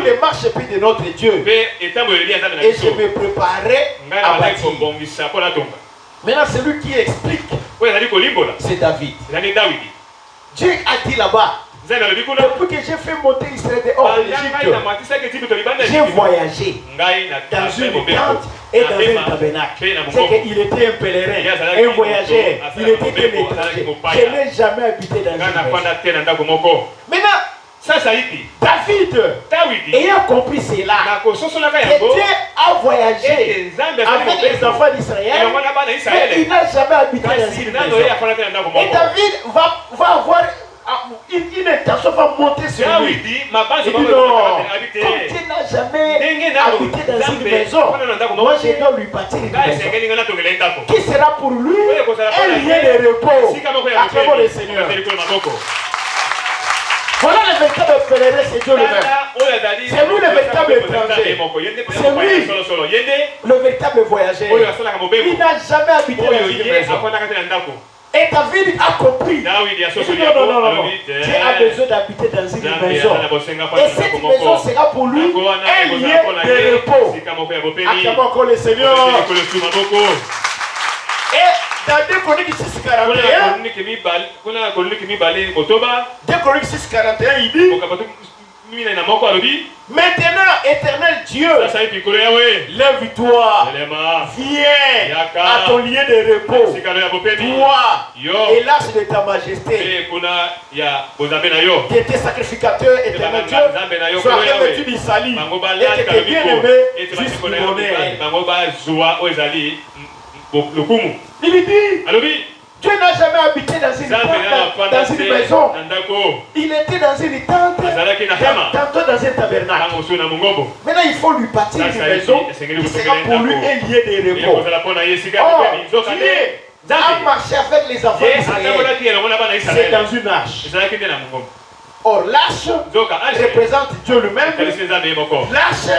les marchepieds de notre Dieu. Et je me préparais à bâtir. Maintenant, celui qui explique, c'est David. Dieu a dit là-bas, depuis que j'ai fait monter Israël dehors de l'Égypte, j'ai voyagé dans une tente et dans un tabernacle. C'est qu'il était un pèlerin, un voyageur, il était un étranger. Je n'ai jamais habité dans une maison. Maintenant, David, ayant compris cela, que Dieu a voyagé avec les enfants d'Israël, mais il n'a jamais habité dans une maison. Et David va avoir une intention, va monter sur lui. Il dit non, comme Dieu n'a jamais habité dans une maison, moi je dois lui bâtir une maison qui sera pour lui un lieu de repos. Acclamons le Seigneur. Voilà le véritable pèlerin, c'est Dieu lui-même. C'est lui le véritable étranger. C'est lui le véritable voyageur. Il n'a jamais habité dans une maison. Et David a compris. Non. Dieu a besoin d'habiter dans une maison. Et cette maison sera pour lui un lieu de repos. Acclamons encore le Seigneur. Et dans 2 Chroniques 6:41, 2 Chroniques 6:41, il dit, maintenant, éternel Dieu, lève-toi, viens à ton lieu de repos, toi et l'arche de ta majesté, qui était sacrificateur, éternel Dieu, sois revêtu du salut, et que tes bien-aimés puissent l'honorer. Il dit, Dieu n'a jamais habité dans une tente, dans une maison. Il était dans une tente, tantôt dans un tabernacle. Maintenant, il faut lui bâtir une maison qui sera pour lui un lieu de repos. Or, Dieu a marché avec les enfants d'Israël. C'est dans une arche. Or, l'arche représente Dieu lui-même. L'arche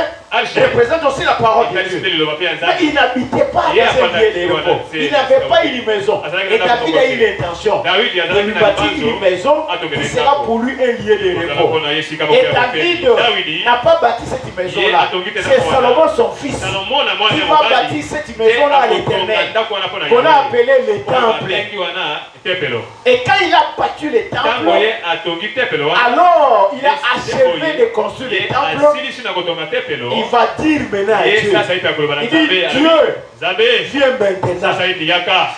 représente aussi la parole de Dieu. Mais il n'habitait pas dans un lieu de repos. Il n'avait pas une maison. Et David a eu l'intention de lui bâtir une maison qui sera pour lui un lieu de repos. Et David n'a pas bâti cette maison-là. C'est Salomon, son fils, qui va bâtir cette maison-là à l'Éternel, qu'on a appelé le temple. Et quand il a bâti le temple, alors il a achevé de construire le temple. Il va dire maintenant à Dieu, il dit, Dieu, viens maintenant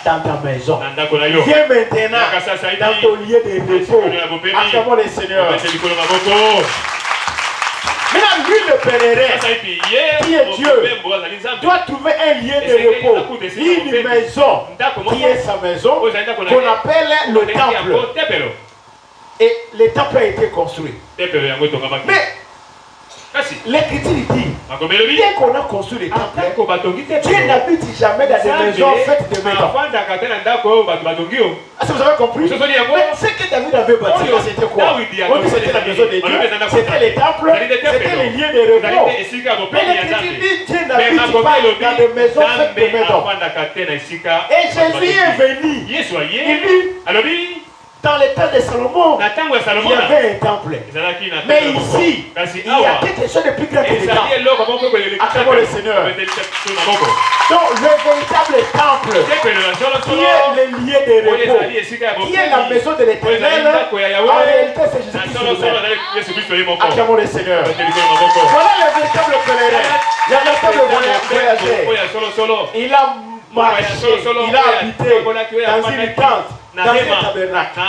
dans ta maison. Viens maintenant dans ton lieu de repos. Acclamons le Seigneur. Maintenant, lui, le pèlerin, qui est Dieu, doit trouver un lieu de repos, une maison, qui est sa maison, qu'on appelle le temple. Et le temple a été construit. Mais l'Écriture dit, dès qu'on a construit le temple, Dieu n'habite jamais dans des maisons faites de béton. Est-ce que vous avez compris? Mais ce que David avait bâti, c'était quoi? On dit que c'était la maison de Dieu, c'était les temples, c'était les lieux de repos. Mais l'Écriture dit, Dieu n'habite pas dans des maisons faites de béton. Et Jésus est venu. Il dit, dans le temps de Salomon, il y avait un temple. Mais ici, il y a quelque chose de plus grand que le temple. Acclamons le Seigneur. Donc, le véritable temple, qui est le lieu de repos, qui est la maison de l'Éternel, en réalité, c'est Jésus-Christ lui-même. Acclamons le Seigneur. Voilà le véritable pèlerin. Il y a le véritable voyageur. Il a marché, il a habité dans une tente. Dans un tabernacle.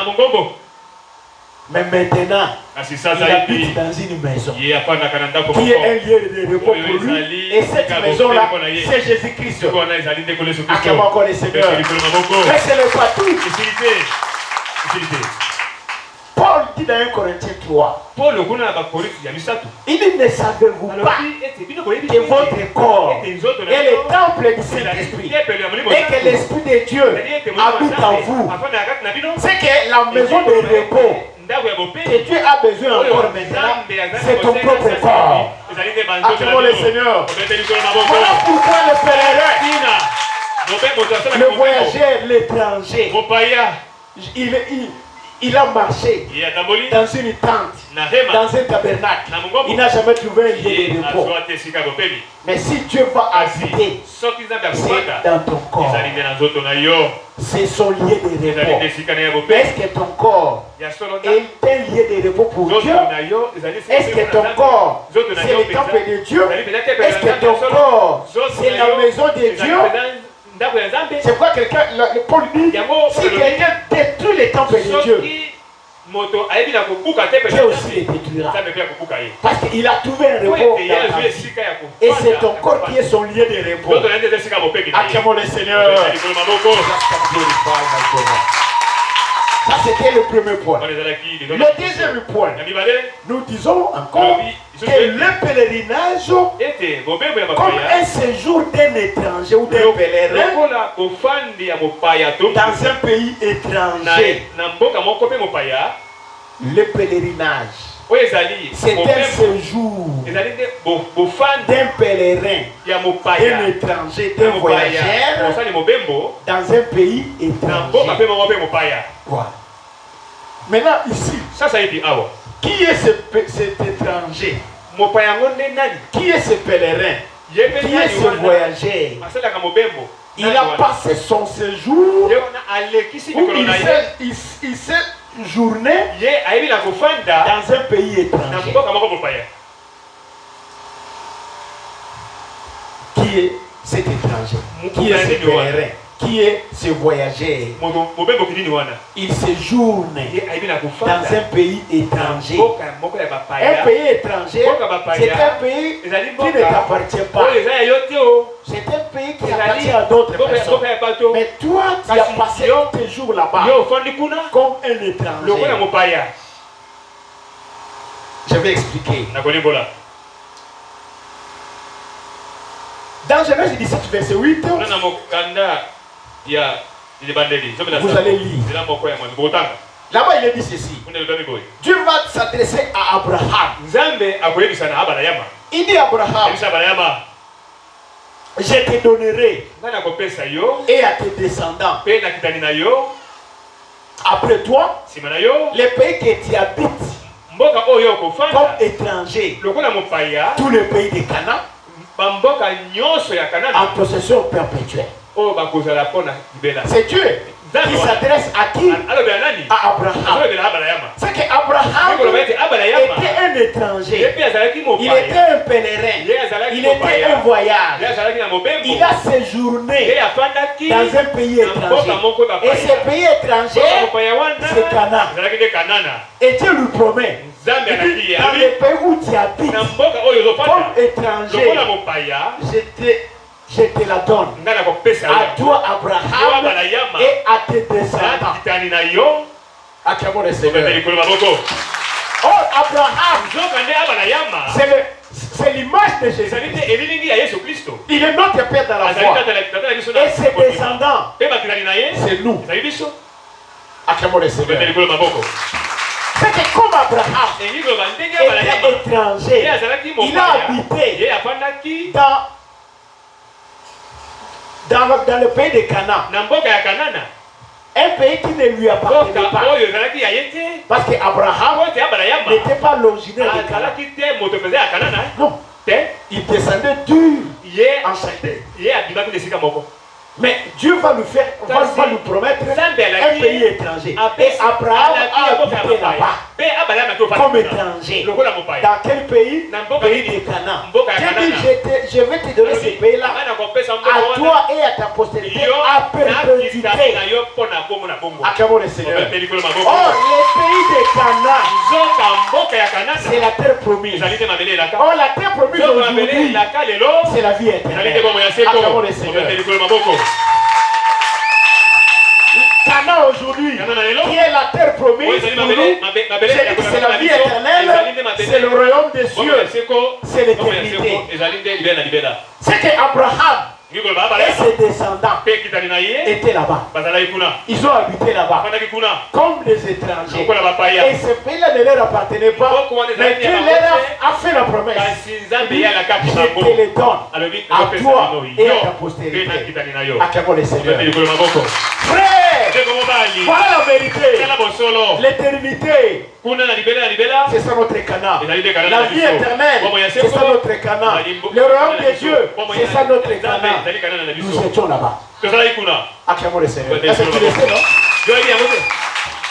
Mais maintenant, il habite dans une maison qui est un lieu de repos pour lui. Et cette maison-là, c'est Jésus-Christ. Acclamons encore le Seigneur. Mais c'est le partout. Paul dit dans 1 Corinthiens 3, il dit, ne savez-vous pas que votre corps est le temple du Saint-Esprit et que l'Esprit de Dieu habite en vous? C'est que la maison de repos que Dieu a besoin encore maintenant, c'est ton propre corps. Acclamons le Seigneur. Voilà pourquoi le pèlerin, le voyageur, l'étranger, il a marché dans une tente, dans un tabernacle. Il n'a jamais trouvé un lieu de repos. Mais si Dieu va habiter, c'est dans ton corps. C'est son lieu de repos. Est-ce que ton corps est un lieu de repos pour Dieu? Est-ce que ton corps, c'est le temple de Dieu? Est-ce que ton corps, c'est la maison de Dieu? C'est pourquoi quelqu'un, Paul dit, si quelqu'un détruit les temples de Dieu, Dieu aussi les détruira. Parce qu'il a trouvé un repos dans ta vie. Et c'est ton corps qui est son lieu de repos. Acclamons le Seigneur. Ça, c'était le premier point. Le deuxième point, nous disons encore que le pèlerinage, comme un séjour d'un étranger ou d'un pèlerin dans un pays étranger, le pèlerinage, c'est un séjour d'un pèlerin, d'un étranger, d'un voyageur dans un pays étranger. Voilà. Maintenant ici, qui est cet étranger? Qui est ce pèlerin? Qui est ce voyageur? Il a passé son séjour où il s'est journé dans un pays étranger. Qui est cet étranger? Qui est ce pèlerin? Qui est ce voyageur? Il séjourne dans un pays étranger. Un pays étranger, c'est un pays qui ne t'appartient pas. C'est un pays qui appartient à d'autres personnes. Mais toi, tu as passé tes jours là-bas comme un étranger. Je vais expliquer. Dans Genèse 17, verset 8, vous allez lire. Là-bas, il est dit ceci. Dieu va s'adresser à Abraham. Il dit à Abraham, je te donnerai et à tes descendants après toi les pays que tu habites comme étranger, tous les pays de Canaan en possession perpétuelle. C'est Dieu qui s'adresse à qui? À Abraham. C'est qu'Abraham était un étranger. Il était un pèlerin. Il était un voyage. Il a séjourné dans un pays étranger. Et ce pays étranger, c'est Canaan. Et Dieu lui promet, Dans les pays où tu habites, comme étranger, je te la donne. À toi, Abraham, et à tes descendants. Oh, Abraham, c'est l'image de Jésus. Il est notre Père dans la foi. Et ses descendants, c'est nous. C'est que comme Abraham était étranger, il a habité dans le pays de Canaan. Un pays qui ne lui appartenait pas. Parce qu'Abraham n'était pas l'originaire de Canaan. Non. Il descendait d'où enchanté. Mais Dieu va nous faire, va nous promettre un pays étranger. Et Abraham a habité là-bas comme étranger. Dans quel pays? Pays de Canaan. Dieu dit, je vais te donner ce pays-là à toi et à ta postérité à perpétuité. Acclamons le Seigneur. Oh, les pays de Canaan, c'est la terre promise. Oh, la terre promise aujourd'hui, c'est la vie éternelle. Acclamons le Seigneur. Canaan aujourd'hui, qui est la terre promise pour nous, c'est la vie éternelle, c'est le royaume des cieux, c'est l'éternité. C'est qu'Abraham et ses descendants étaient là-bas. Ils ont habité là-bas comme des étrangers. Et ce pays-là ne leur appartenait pas. Mais Dieu leur a fait la promesse. Je te les donne à toi et à ta postérité. Acclamons le Seigneur. Frère, voilà la vérité. L'éternité, c'est ça notre Canaan. La vie éternelle, c'est ça notre Canaan. Le royaume de Dieu, c'est ça notre Canaan. Nous étions là-bas. Acclamons le Seigneur. Est-ce que tu le sais, non?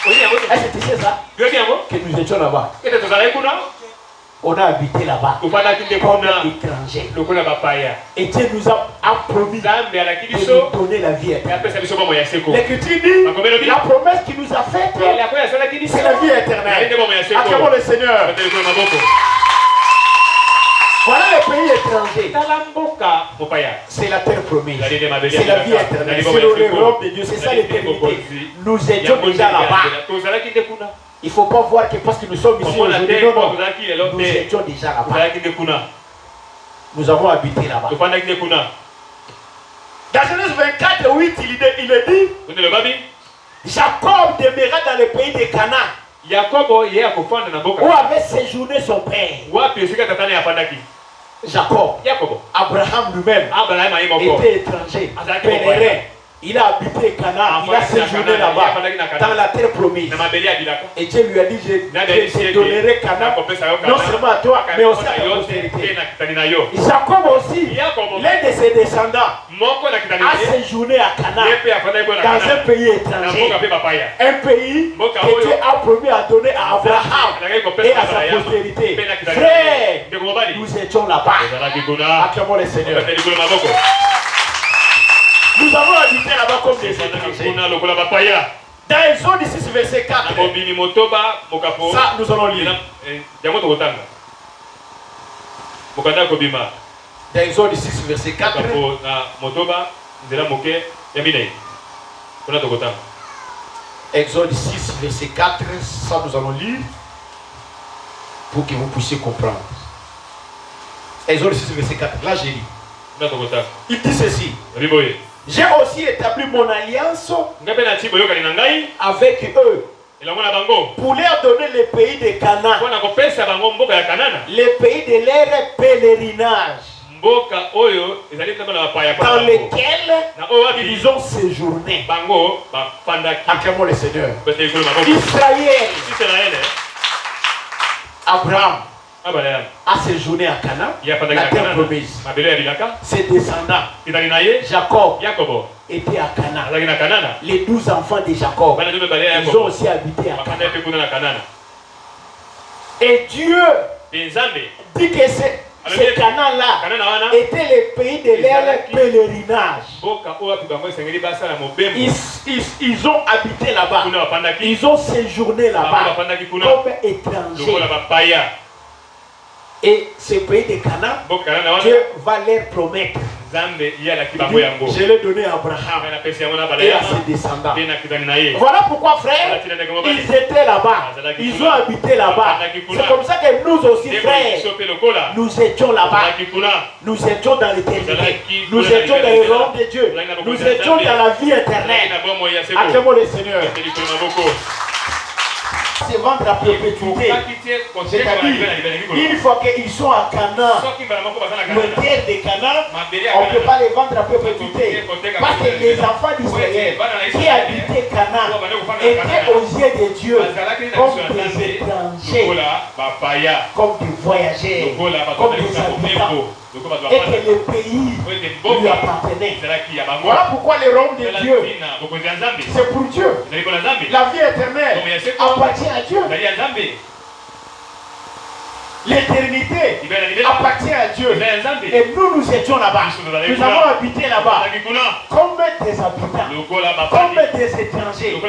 Est-ce que tu sais ça? Que nous étions là-bas. On a habité là-bas comme étrangers. Et Dieu nous a promis de nous donner la vie éternelle. L'Écriture dit, la promesse qu'il nous a faite, c'est la vie éternelle. Acclamons le Seigneur. Voilà le pays étranger. C'est la terre promise. C'est la vie éternelle. C'est le royaume de Dieu. C'est ça l'éternité. Nous étions déjà là-bas. Il ne faut pas voir que parce que nous sommes ici aujourd'hui, non, nous étions déjà là-bas. Nous avons habité là-bas. Dans Genèse 24, 8, il est dit, Jacob demeura dans le pays de Canaan, où avait séjourné son père. Jacob, Abraham lui-même était étranger, pèlerin. Il a habité Canaan, il a séjourné là-bas, dans la terre promise. Et Dieu lui a dit, je donnerai Canaan, non seulement à toi, mais aussi à ta postérité. Jacob aussi, l'un de ses descendants, a séjourné à Canaan, dans un pays étranger. Un pays que Dieu a promis à donner à Abraham et à sa postérité. Frère, nous étions là-bas. Acclamons le Seigneur. Nous avons habité là-bas comme des étrangers. Dans Exode 6, verset 4, ça nous allons lire. Dans Exode 6, verset 4, Exode 6, verset 4, ça nous allons lire pour que vous puissiez comprendre. Exode 6, verset 4, là j'ai lu. Il dit ceci. J'ai aussi établi mon alliance avec eux pour leur donner le pays de Canaan, le pays de leur pèlerinage, dans lequel ils ont séjourné. Acclamons le Seigneur. Israël, Abraham a séjourné à Canaan, la terre promise. Ses descendants, Jacob, était à Canaan. Les 12 enfants de Jacob, ils ont aussi habité à Canaan. Et Dieu dit que Ce Canaan-là était le pays de leur pèlerinage. Ils ont habité là-bas. Ils ont séjourné là-bas comme étrangers. Et ce pays de Canaan, Dieu va leur promettre. Je l'ai donné à Abraham et à ses descendants. Voilà pourquoi, frère, ils étaient là-bas. Ils ont habité là-bas. C'est comme ça que nous aussi, frères, nous étions là-bas. Nous étions dans l'éternité. Nous étions dans le royaume de Dieu. Nous étions dans la vie éternelle. Acclamons le Seigneur. C'est vendre à perpétuité. C'est-à-dire, une fois qu'ils sont à Canaan, le terre de Canaan, on ne peut pas les vendre à perpétuité. Parce que les enfants d'Israël qui habitaient Canaan étaient aux yeux de Dieu comme des étrangers, comme des voyageurs, comme des habitants. Et que le pays lui appartenait. Voilà pourquoi le royaume de Dieu, c'est pour Dieu. La vie éternelle appartient à Dieu. L'éternité appartient à Dieu. Et nous étions là-bas. Nous avons habité là-bas comme des habitants, comme des étrangers, comme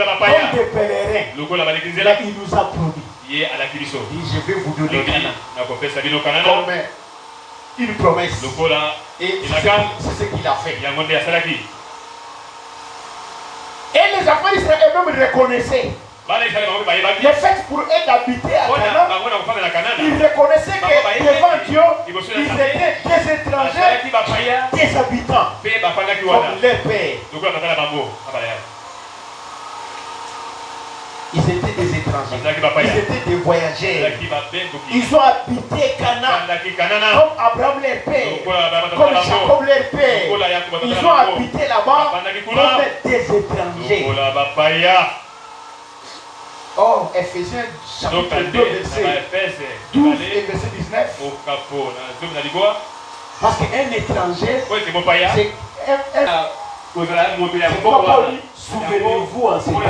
des pèlerins. Là, il nous a promis. Il dit, je vais vous donner Canaan. Comme une promesse. Et c'est ce qu'il a fait. Et les enfants d'Israël eux-mêmes reconnaissaient le fait pour eux d'habiter à Canaan. Ils reconnaissaient que devant Dieu, ils étaient des étrangers, des habitants, comme leur père. Ils étaient des étrangers, ils étaient des voyageurs. Ils ont habité Canaan comme Abraham leur père, comme Jacob leur père. Ils ont habité là-bas comme des étrangers. Or, Ephésiens chapitre 2, verset 12 et verset 19. Parce qu'un étranger, c'est pourquoi Paul dit, souvenez-vous en ce temps-là.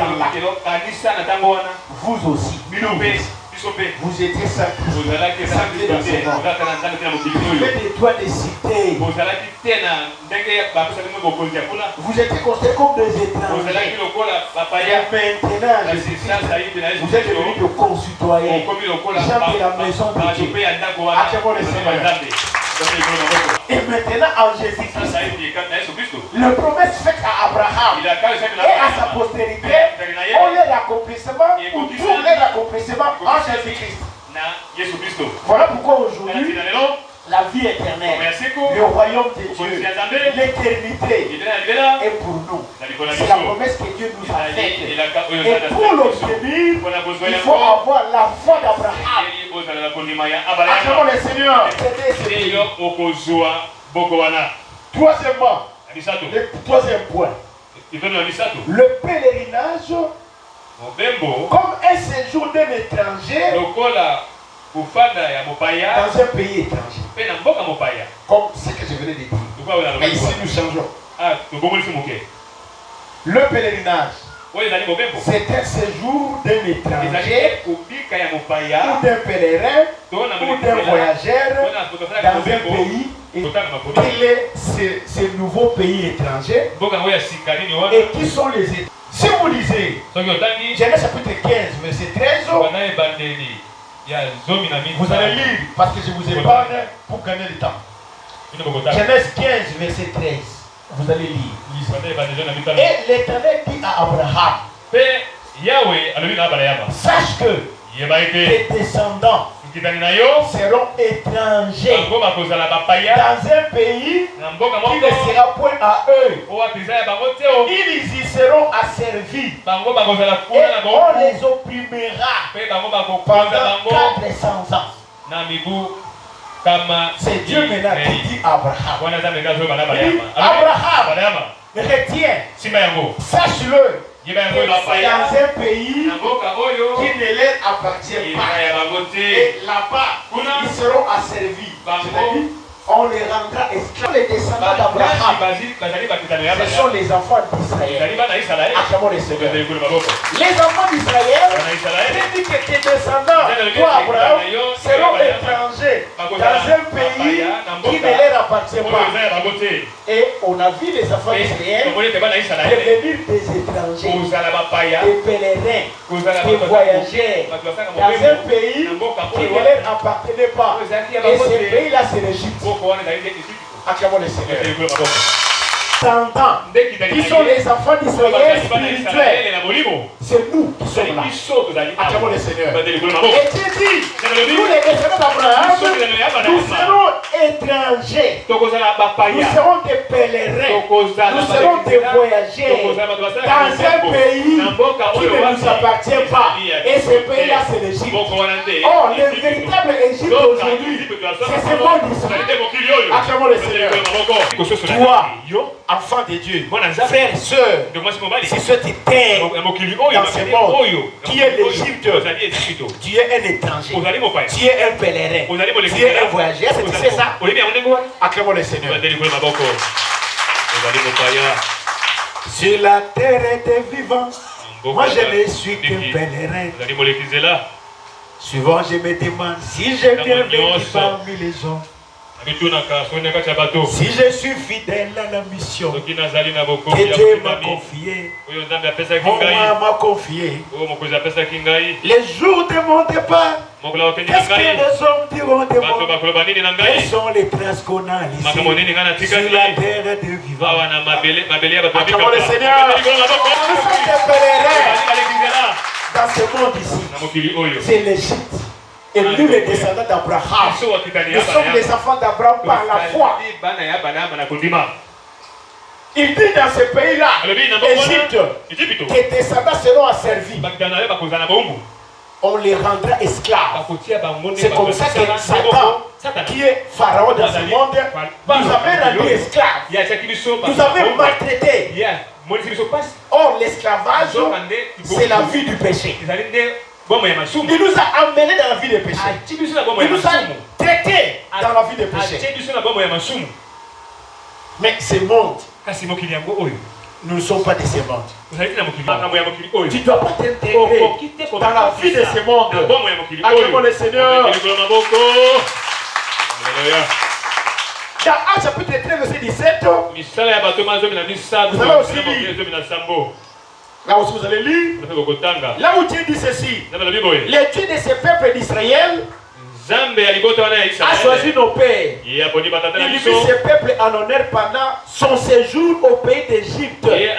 Vous aussi. Vous étiez sanctifiés dans ce monde. Vous faites des toits des cités. Vous étiez considérés comme des étrangers. Et maintenant, vous êtes devenus de concitoyens. Gens de la maison de Dieu. Acclamons le Seigneur. Et maintenant, en Jésus-Christ, la promesse faite à Abraham et à sa postérité, on leur accomplissement, ou pour leur accomplissement en Jésus-Christ. Voilà pourquoi aujourd'hui, la vie éternelle, le royaume de Dieu, l'éternité est pour nous. C'est la promesse que Dieu nous a faite. Et pour l'obtenir, il faut avoir la foi d'Abraham. Acclamons le Seigneur. Troisièmement, le troisième point, le pèlerinage comme un séjour d'un étranger dans un pays étranger. Comme ce que je venais de dire. Mais ici nous changeons. Le pèlerinage, c'est un séjour d'un étranger ou d'un pèlerin ou d'un voyageur dans un pays. Quel est ce nouveau pays étranger et qui sont les étrangers? Si vous lisez Genèse chapitre 15, verset 13, vous allez lire parce que je vous épargne pour gagner du temps. Genèse 15, verset 13. Vous allez lire. Et l'Éternel dit à Abraham, sache que tes descendants seront étrangers dans un pays qui ne sera point à eux. Ils y seront asservis et on les opprimera pendant 400 ans. C'est Dieu maintenant qui dit à Abraham. Abraham, retiens, sache-le, dans un pays qui ne leur appartient pas. Et là-bas, ils seront asservis. C'est-à-dire, on les rendra esclaves. Les descendants d'Abraham, ce sont les enfants d'Israël. Acclamons les Seigneurs. Les enfants d'Israël dit que tes descendants, toi Abraham, seront étrangers dans un pays qui ne leur appartient pas. Et on a vu les enfants d'Israël devenir des étrangers, des pèlerins, des voyageurs dans un pays qui ne leur appartenait pas. Et ce pays-là, c'est l'Égypte. Acclamons le Seigneur. Qui sont les enfants d'Israël spirituels. C'est nous qui sommes là. Acclamons le Seigneur. Et Dieu dit, nous les descendants d'Abraham, nous serons étrangers. Nous serons des pèlerins. Nous serons des voyageurs dans un pays qui ne nous appartient pas. Et ce pays-là, c'est l'Égypte. Oh, le véritable Égypte aujourd'hui, c'est ce monde d'Israël. Acclamons le Seigneur. Toi, enfant de Dieu, frères et sœurs, c'est ce qui terre dans ce monde qui est l'Égypte. Tu es un étranger, tu es un pèlerin, tu es un voyageur. Est-ce que tu sais ça? Acclamons le Seigneur. Sur la terre des vivants, moi je ne suis qu'un pèlerin. Souvent je me demande si j'ai bien vécu parmi les gens. Si je suis fidèle à la mission que Dieu m'a confiée, mon m'a confié, les jours de mon départ, qu'est-ce que les hommes diront de moi? Quelles sont les traces qu'on a laissées sur la terre de vivants? Acclamons le Seigneur. Nous sommes des pèlerins dans ce monde ici. C'est l'Égypte. Et nous, les descendants d'Abraham, nous sommes les enfants d'Abraham par la foi. Il dit dans ce pays-là, Égypte, tes descendants seront asservis. On les rendra esclaves. C'est comme ça que Satan, qui est pharaon dans ce monde, nous avait rendu esclaves. Nous avait maltraités. Or, l'esclavage, c'est la vie du péché. Il nous a amenés dans la vie des péchés. Il nous a traités dans la vie des péchés. Mais ce monde, nous ne sommes pas de ce monde. Tu ne dois pas t'intégrer dans la vie de ce monde. Acclamons le Seigneur. Dans Actes chapitre 13, verset 17, vous avez aussi lu. Là aussi vous allez lire. Là où Dieu dit ceci. Le Dieu de ce peuple d'Israël a choisi nos pères. Il mit ce peuple en honneur pendant son séjour au pays d'Égypte. Et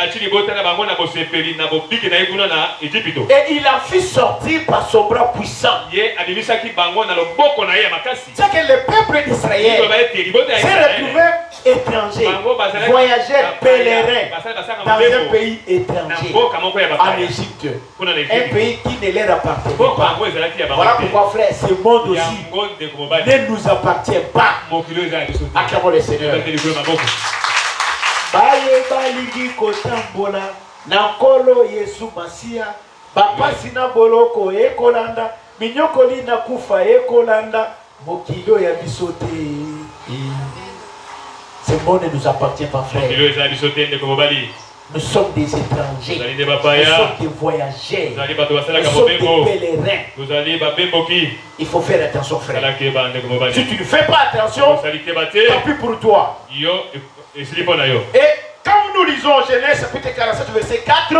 il a fait sortir par son bras puissant. C'est que le peuple d'Israël s'est retrouvé étranger, voyageur, pèlerin dans un pays étranger, en Égypte. Un pays qui ne leur appartient pas. Voilà pourquoi, frère, ce monde aussi ne nous appartient pas. Acclamons le Seigneur. Baye baligi kotambola nankolo Yesu Masia bapasi na boloko ekolanda minyokoli na kufa ekolanda mokilo ya bisote. Ce monde ne nous appartient pas, frère. Nous sommes des étrangers. Nous sommes des voyageurs. Nous sommes des pèlerins. Il faut faire attention, frère. Si tu ne fais pas attention, tant pis pour toi. Et quand nous lisons Genèse chapitre 47 verset 4,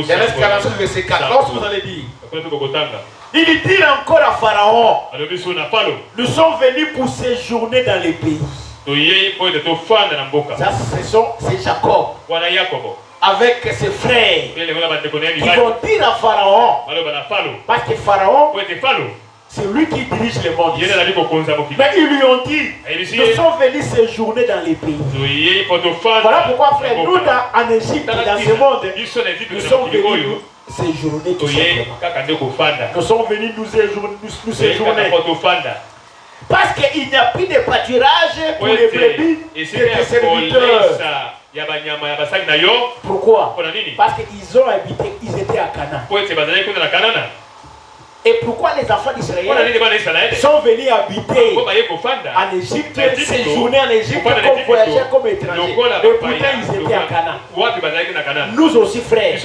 Genèse 47 verset 4, lorsque vous allez dire, il dit encore à Pharaon, nous sommes venus pour séjourner dans les pays. Ça, c'est Jacob avec ses frères qui vont dire à Pharaon, parce que Pharaon, c'est lui qui dirige le monde. Mais ils lui ont dit, nous sommes venus séjourner dans les pays. Voilà pourquoi, frère, nous en Égypte, dans ce monde, nous sommes venus séjourner tout simplement. Nous sommes venus nous séjourner. Parce qu'il n'y a plus de pâturage pour les brebis de tes serviteurs. Pourquoi? Parce qu'ils ont habité, ils étaient à Canaan. Et pourquoi les enfants d'Israël sont venus habiter en Égypte, séjourner en Égypte comme voyageurs, comme étrangers? Et pourtant ils étaient à Canaan. Nous aussi, frères,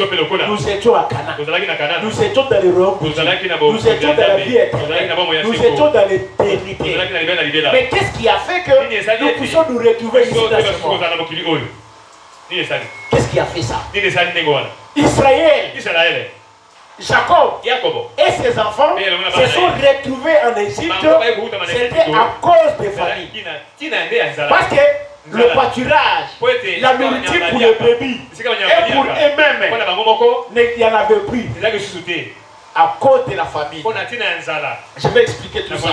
nous étions à Cana. Nous étions dans le royaume. Nous étions dans la vie éternelle. Nous étions dans l'éternité. Mais qu'est-ce qui a fait que nous puissions nous retrouver ici dans ce monde? Qu'est-ce qui a fait ça? Israël, Jacob et ses enfants se sont retrouvés en Égypte. C'était à cause des familles. Parce que le pâturage, la nourriture pour les brebis et pour eux-mêmes, il n'y en avait plus. À cause de la famine. Je vais expliquer tout ça.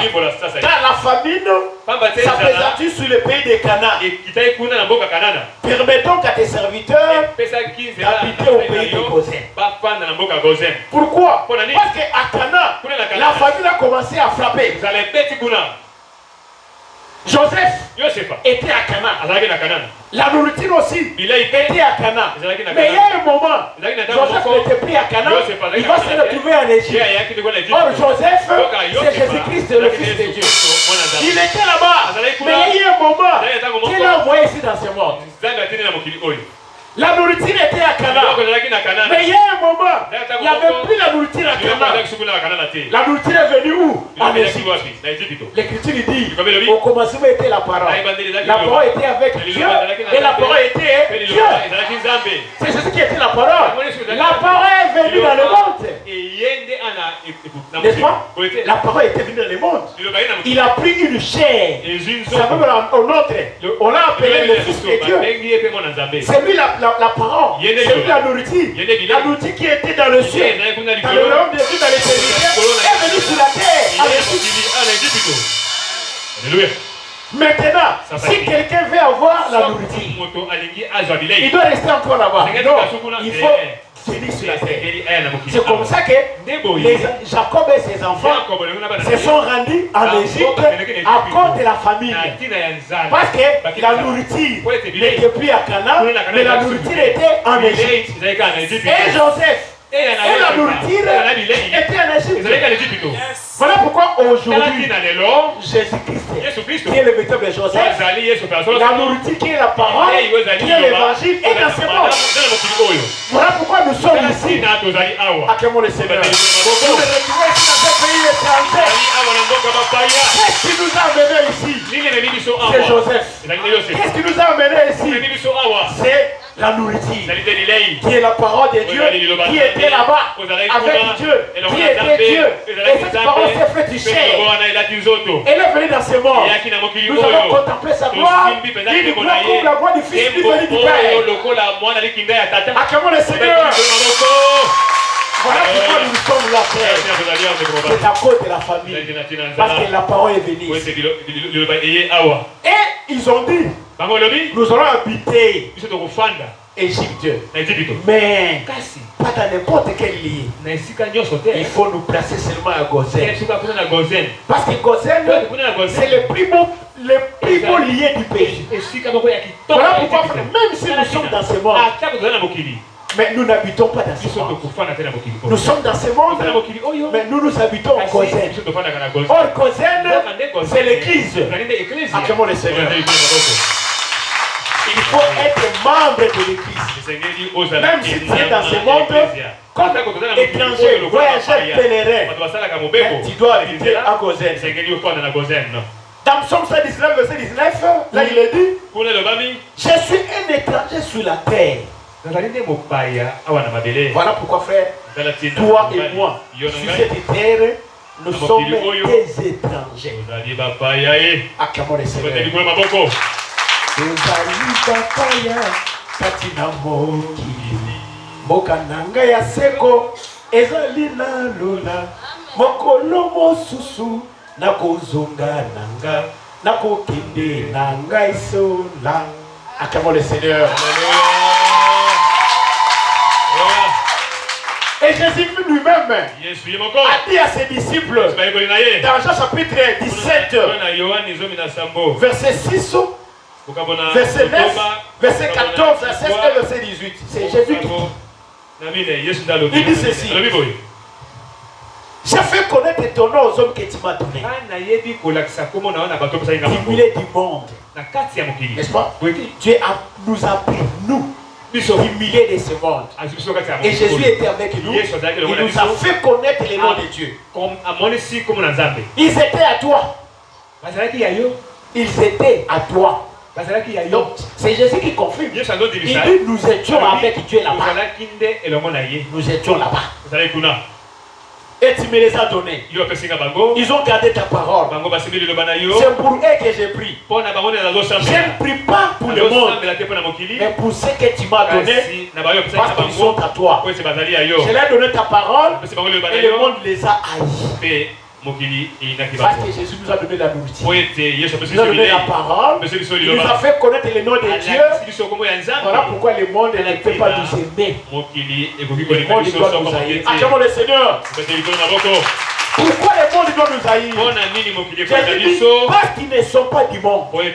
Dans la famine, ça pesait sur le pays de Canaan. Permettons qu'à tes serviteurs d'habiter au pays de Goshen. Pourquoi? Parce qu'à Canaan, la famine a commencé à frapper. Joseph était à Canaan. La nourriture aussi était à Canaan. Mais il y a un moment, Joseph n'était plus à Canaan. Il va se retrouver en Égypte. Or, Joseph, c'est Jésus-Christ, le Fils de Dieu. Il était là-bas. Mais il y a un moment qu'il a envoyé ici dans ce monde. La nourriture était à Canaan. Mais il y a un moment, il n'y avait plus la nourriture à Canaan. La nourriture est venue où? En Égypte. L'Écriture dit, au commencement était la parole. La parole était avec Dieu et la parole était Dieu. C'est Jésus qui était la parole. La parole est venue dans le monde. N'est-ce pas? La parole était venue dans le monde. Il a pris une chair. Ça veut dire au nôtre. On l'a appelé le Fils de Dieu. C'est lui la parole. C'est lui la nourriture. La nourriture qui était dans le ciel, dans le royaume de Dieu, dans l'éternité, est venue sur la terre. Alléluia. Maintenant, si quelqu'un veut avoir la nourriture, il doit rester encore là-bas. Non, il faut venir sur la terre. C'est comme ça que Jacob et ses enfants se sont rendus en Égypte à cause de la famine. Parce que la nourriture n'était plus à Canaan, mais la nourriture était en Égypte. Et Joseph et la nourriture était en Égypte. Voilà pourquoi aujourd'hui, Jésus-Christ, qui est le véritable Joseph, la nourriture qui est la parole, qui est l'évangile, est dans ce monde. Voilà pourquoi nous sommes ici. Acclamons le Seigneur. Nous nous retrouvons ici dans ce pays étranger. Qu'est-ce qui nous a amenés ici? C'est Joseph. Qu'est-ce qui nous a amenés ici? C'est la nourriture, qui est la parole de Dieu, qui était là-bas avec Dieu, qui était Dieu. Et cette parole s'est faite chair. Elle est venue dans ce monde. Nous allons contempler sa gloire. Il dit gloire comme la gloire du Fils qui venait du Père. Acclamons le Seigneur. Voilà pourquoi nous sommes là, frère. C'est à cause de la famille. Parce que la parole est venue. Et ils ont dit, nous allons habiter Égypte. Mais pas dans n'importe quel lit. Il faut nous placer seulement à Goshen. Parce que Goshen, c'est le plus beau lieu du pays. Voilà pourquoi, même si nous sommes dans ce monde, mais nous n'habitons pas dans ce monde. Nous sommes dans ce monde, mais nous habitons en Goshen. Or, Goshen, c'est l'église. Acclamons le Seigneur. Il faut être membre de l'église. Même si tu es dans ce monde, comme étranger, voyageur, pèlerin, tu dois habiter à Goshen. Dans Psaume 119, verset 19, là il est dit, je suis un étranger sur la terre. Voilà pourquoi, frère, toi et moi, sur cette terre, nous sommes des étrangers. Acclamons le Seigneur. Katina mokili mboka nanga ya seko ezali na lola mokolo mosusu nakozonga nanga nakokende nanga isola. Acclamons le Seigneur. Et Jésus lui-même a dit à ses disciples dans Jean chapitre 17 verset 6, verset 9, verset 14, verset 16 et verset 18. C'est Jésus qui dit. Il dit ceci. J'ai fait connaître ton nom aux hommes que tu m'as donné. Stimuler du monde. N'est-ce pas? Dieu nous a pris, nous, milieu de ce monde. Et Jésus était avec nous. Il nous a fait connaître les noms de Dieu. Ils étaient à toi. Ils étaient à toi. Donc, c'est Jésus qui confirme. Il dit nous étions avec Dieu là-bas. Nous étions là-bas. Et tu me les as donnés. Ils ont gardé ta parole. C'est pour eux que j'ai pris. Je ne prie pas pour le monde, mais pour ceux que tu m'as donné, parce qu'ils sont à toi. Je leur ai donné ta parole et le monde les a haïs. Parce que Jésus nous a donné la nourriture. Il nous a donné la parole. Il nous a fait connaître le nom de Dieu. Voilà pourquoi le monde ne peut pas nous aimer. Le monde doit nous haïr. Acclamons le Seigneur. Pourquoi le monde doit nous haïr? Jésus dit parce qu'ils ne sont pas du monde. Frère,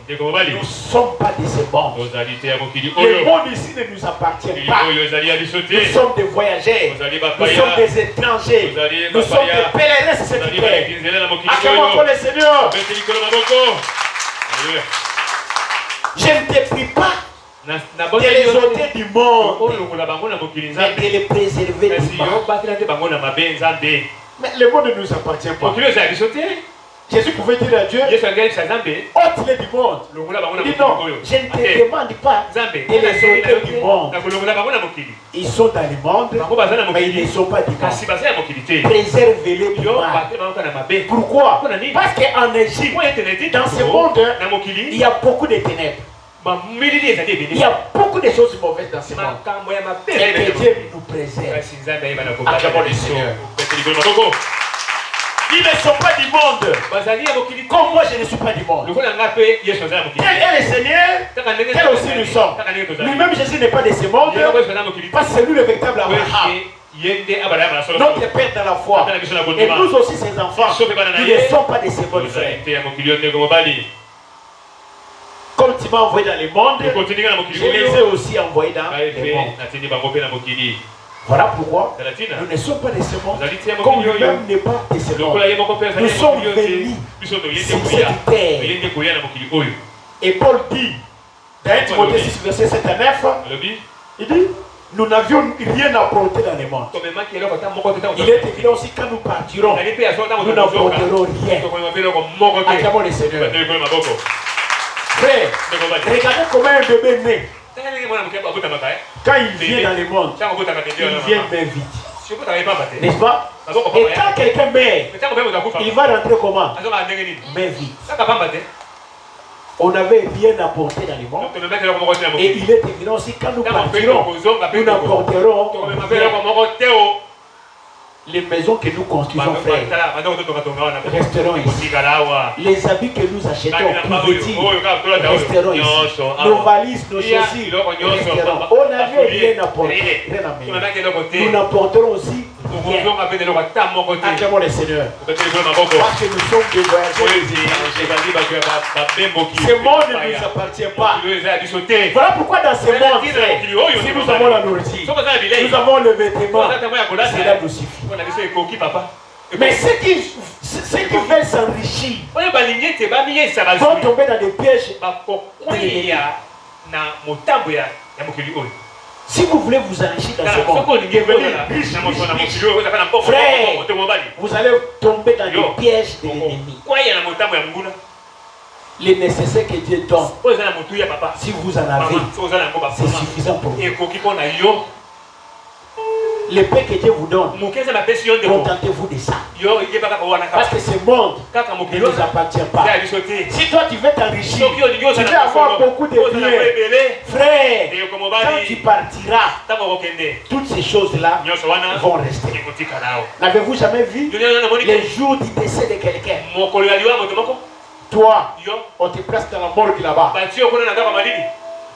nous ne sommes pas de ce monde. Le monde ici ne nous appartient pas. Nous sommes des voyageurs. Nous sommes des étrangers. Nous sommes des pèlerins sur cette terre. Acclamons encore le Seigneur. Je ne te prie pas de les ôter du monde, mais de les préserver du mal. Mais le monde ne nous appartient pas. Jésus pouvait dire à Dieu, ôte-les du monde. Il dit non, je ne te demande pas de les ôter du monde. Ils sont dans le monde, mais ils ne sont pas du monde. Préservez-les du mal. Pourquoi? Parce qu'en Égypte, dans ce monde, il y a beaucoup de ténèbres. Il y a beaucoup de choses mauvaises dans ce monde. Et que Dieu nous préserve. Acclamons le Seigneur. Ils ne sont pas du monde. Comme moi, je ne suis pas du monde. Tel est le Seigneur, tel aussi nous sommes. Lui-même, Jésus n'est pas de ce monde. Parce que c'est lui le véritable Abraham. Notre Père dans la foi. Et nous aussi, ses enfants, nous ne sommes pas de ce monde, frère. Comme tu m'as envoyé dans le monde, je les ai aussi envoyés dans le monde. Voilà pourquoi nous ne sommes pas de ce monde, comme lui-même n'est pas de ce monde. Nous sommes venus sur cette terre. Et Paul dit, dans 1 Timothée 6, verset 7 à 9, il dit, nous n'avions rien apporté dans le monde. Il est évident aussi quand nous partirons, nous n'apporterons rien. Acclamons le Seigneur. Frère, regardez comment un bébé naît. Quand il vient dans le monde, il vient bien vite. N'est-ce pas? Et quand quelqu'un meurt, il va rentrer comment? Mais vite. On n'avait rien apporté dans le monde. Et il est évident aussi quand nous partirons, nous n'apporterons rien. Les maisons que nous construisons, frère, resteront ici. Les habits que nous achetons pour vêtir resteront ici. Nos valises, nos chaussures resteront. On n'avait rien apporté, rien amené. Nous n'apporterons aussi rien. Acclamons le Seigneur. Parce que nous sommes des voyageurs. Ce monde ne nous appartient pas. Voilà pourquoi dans ce monde, si nous avons la nourriture, nous avons le vêtement, cela nous suffit. Mais ceux qui veulent s'enrichir vont tomber dans des pièges. Si vous voulez vous enrichir dans ce monde, frère, vous allez tomber dans des pièges de l'ennemi. Les nécessaires que Dieu donne, si vous en avez, c'est suffisant pour vous. Le paix que Dieu vous donne, contentez-vous de ça. Parce que ce monde ne nous appartient pas. Si toi tu veux t'enrichir, tu veux avoir beaucoup de biens, frère, quand tu partiras, toutes ces choses-là vont rester. N'avez-vous jamais vu les jours du décès de quelqu'un? Toi, on te place dans la morgue là-bas.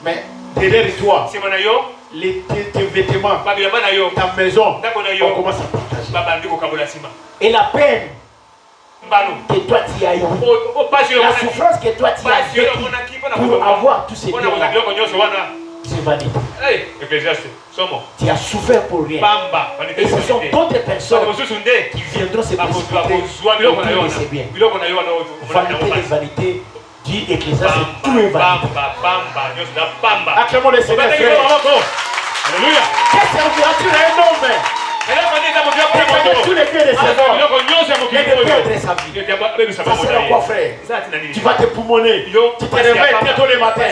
Mais derrière toi, tes vêtements, ta maison, on commence à partager. Et la peine que toi tu as eu, la souffrance que toi tu as vécue pour avoir tous ces biens-là, c'est vanité. Tu as souffert pour rien. Et ce sont d'autres personnes qui viendront se précipiter au prix de ces biens. Vanité des vanités, Dit Ecclésiaste, tout est vanité. Acclamons le Seigneur, frère. Alléluia. Que serviras-tu à un homme de tous les biens de ses hommes et de perdre sa vie? Ça sert à quoi, frère? Tu vas te poumonner. Tu te réveilles bientôt le matin.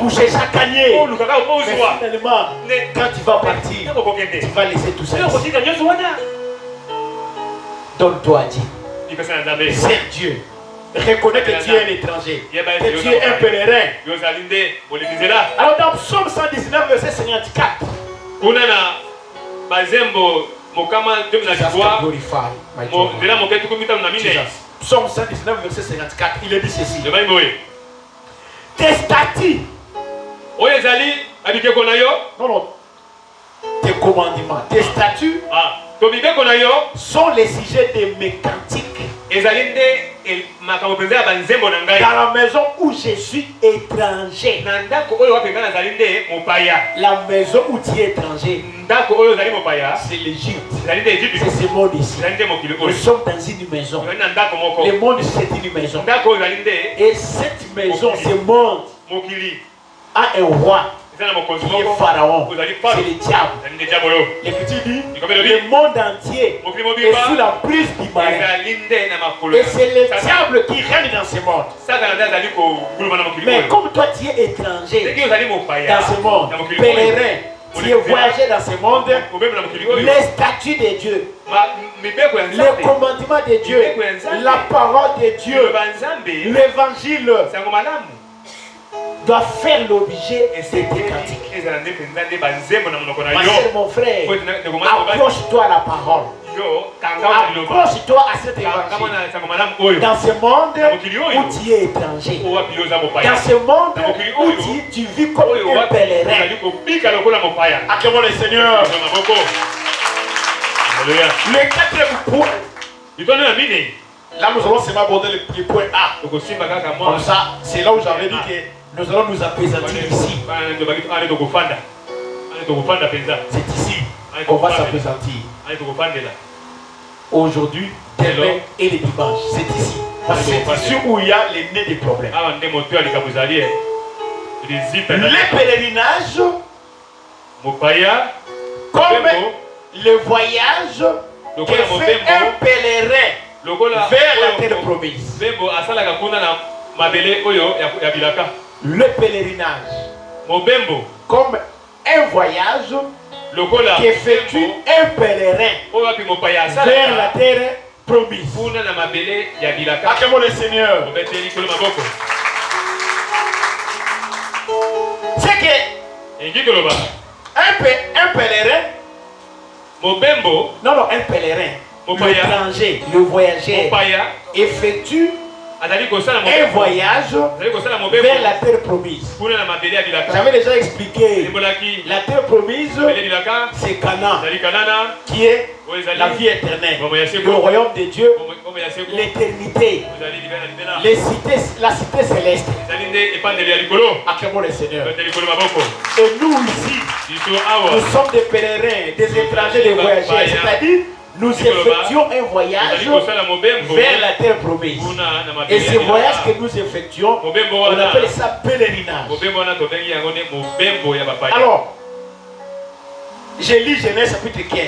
Boucher chaque année. Mais finalement, quand tu vas partir, tu vas laisser tout ça. Donne-toi à Dieu. Sers Dieu. Reconnais que tu es un étranger, que tu es un pèlerin. Alors dans Psaume 119, verset 54, Psaume 119, verset 54, il est dit ceci. Tes statuts, non, tes commandements, tes statuts sont les sujets de mes cantiques. Dans la maison où je suis étranger. La maison où tu es étranger, c'est l'Égypte. C'est ce monde ici. Nous sommes dans une maison. Le monde c'est une maison. Et cette maison, ce monde, a un roi qui est Pharaon. C'est le diable. L'Écriture dit le monde entier est sous la prise du malin. Et c'est le diable qui règne dans ce monde. Mais comme toi tu es étranger dans ce monde, pèlerin, tu es voyagé dans ce monde, les statuts de Dieu, les commandements de Dieu, la parole de Dieu, l'évangile doit faire l'objet de tes cantiques. Mon frère, approche-toi à la parole. Approche-toi à cet évangile. Dans ce monde où tu es étranger, dans ce monde où tu vis comme un pèlerin. Acclamons le Seigneur. Le quatrième point. Là, nous allons seulement aborder le point A. Comme ça, c'est là où j'avais dit que nous allons nous apaisantir ici. C'est ici qu'on va s'apaisantir. Aujourd'hui, demain et les dimanches. C'est ici. Parce que c'est ici où il y a les nez des problèmes. Les pèlerinages, comme le voyage que fait un pèlerin vers la terre promise. Le pèlerinage, comme un voyage qu'effectue un pèlerin vers la terre promise. Acclamons le Seigneur. C'est que un pèlerin, un pèlerin, l'étranger, le voyageur, effectue un voyage vers la terre promise. J'avais déjà expliqué. La terre promise, c'est Canaan, qui est la vie éternelle, le royaume de Dieu, l'éternité, la cité céleste. Acclamons le Seigneur. Et nous ici, nous sommes des pèlerins, des étrangers, des voyageurs. C'est-à-dire, nous effectuons un voyage vers la terre promise. Et ce voyage que nous effectuons, on appelle ça pèlerinage. Alors, je lis Genèse chapitre 15.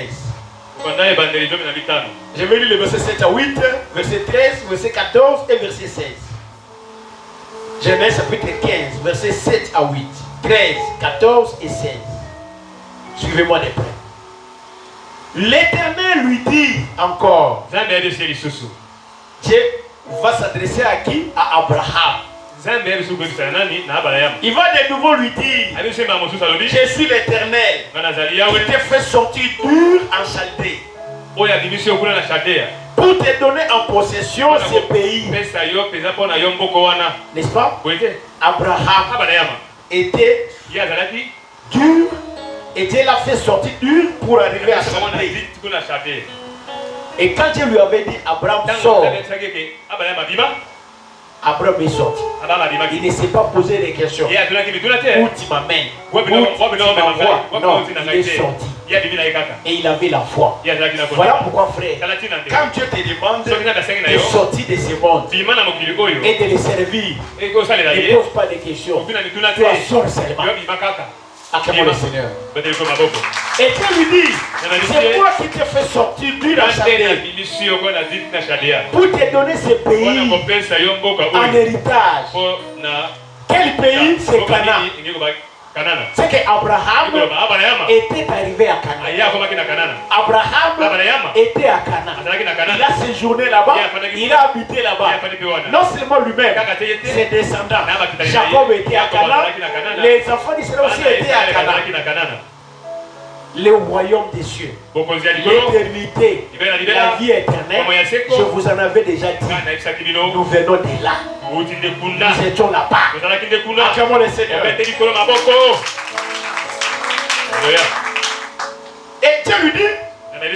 Je vais lire le verset 7 à 8, verset 13, verset 14 et verset 16. Genèse chapitre 15, verset 7 à 8, 13, 14 et 16. Suivez-moi de près. L'Éternel lui dit encore. Dieu va s'adresser à qui? À Abraham. Il va de nouveau lui dire, je suis l'Éternel qui t'a fait sortir d'Ur en Chaldée pour te donner en possession ce pays. N'est-ce pas? Abraham était dur et Dieu l'a fait sortir d'Ur pour arriver à Chaldée. Et quand Dieu lui avait dit, Abraham sort, Abraham est sorti. Il ne s'est pas posé des questions. Où tu m'amènes? Où tu m'envoies? Non, il est sorti. Et il avait la foi. Voilà pourquoi, frère, quand Dieu te demande de sortir de ce monde et de les servir, ne pose pas de questions. Tu en sors seulement. Acclamons le Seigneur. Et Dieu lui dit, c'est moi qui t'ai fait sortir du Chaldée pour te donner ce pays en héritage. Quel pays? C'est Canaan. C'est qu'Abraham était arrivé à Canaan. Abraham était à Canaan. Il a séjourné là-bas, il a habité là-bas. Non seulement lui-même, ses descendants. Jacob était à Canaan, les enfants d'Israël aussi étaient à Canaan. Le royaume des cieux, l'éternité, la vie éternelle, je vous en avais déjà dit, nous venons de là. Nous étions là-bas. Acclamons le Seigneur. Et Dieu lui dit,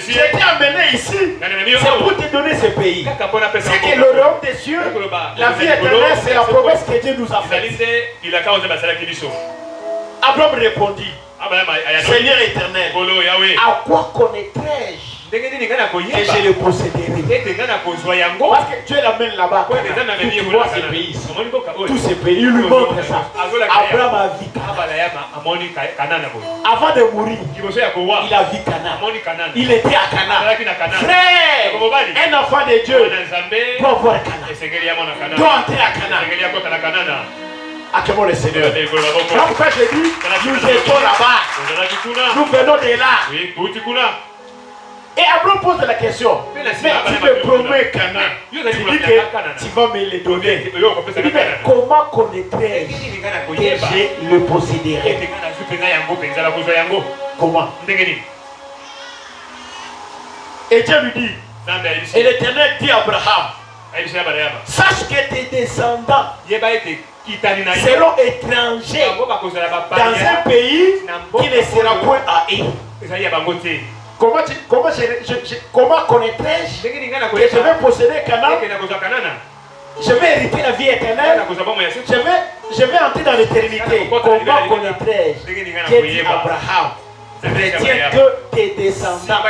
j'ai été amené ici, c'est pour te donner ce pays. C'est que le royaume des cieux, la vie éternelle, c'est la promesse que Dieu nous a faite. Abraham répondit, Seigneur éternel, à quoi connaîtrais-je que je le posséderai? Parce que Dieu l'amène là-bas. Tu vois ces pays, tous ces pays, il lui montre ça. Abraham a vu Canaan. Avant de mourir, il a vu Canaan. Il était à Canaan. Frère, un enfant de Dieu doit voir Canaan, doit entrer à Canaan. Acclamons le Seigneur. Quand pourquoi je dis, nous étions là-bas. Nous venons de là. Et Abraham pose la question, mais tu me promets Canaan, tu dis que tu vas me les donner. Il dit, mais comment connaîtrais-je que je le posséderai? Comment? Et Dieu lui dit, et l'Éternel dit à Abraham, sache que tes descendants seront étrangers dans un pays qui ne sera point à eux. Comment connaîtrais-je que je vais posséder Canaan? Je vais hériter la vie éternelle. Je vais entrer dans l'éternité. Comment connaîtrais-je que dit Abraham? Retiens que tes descendants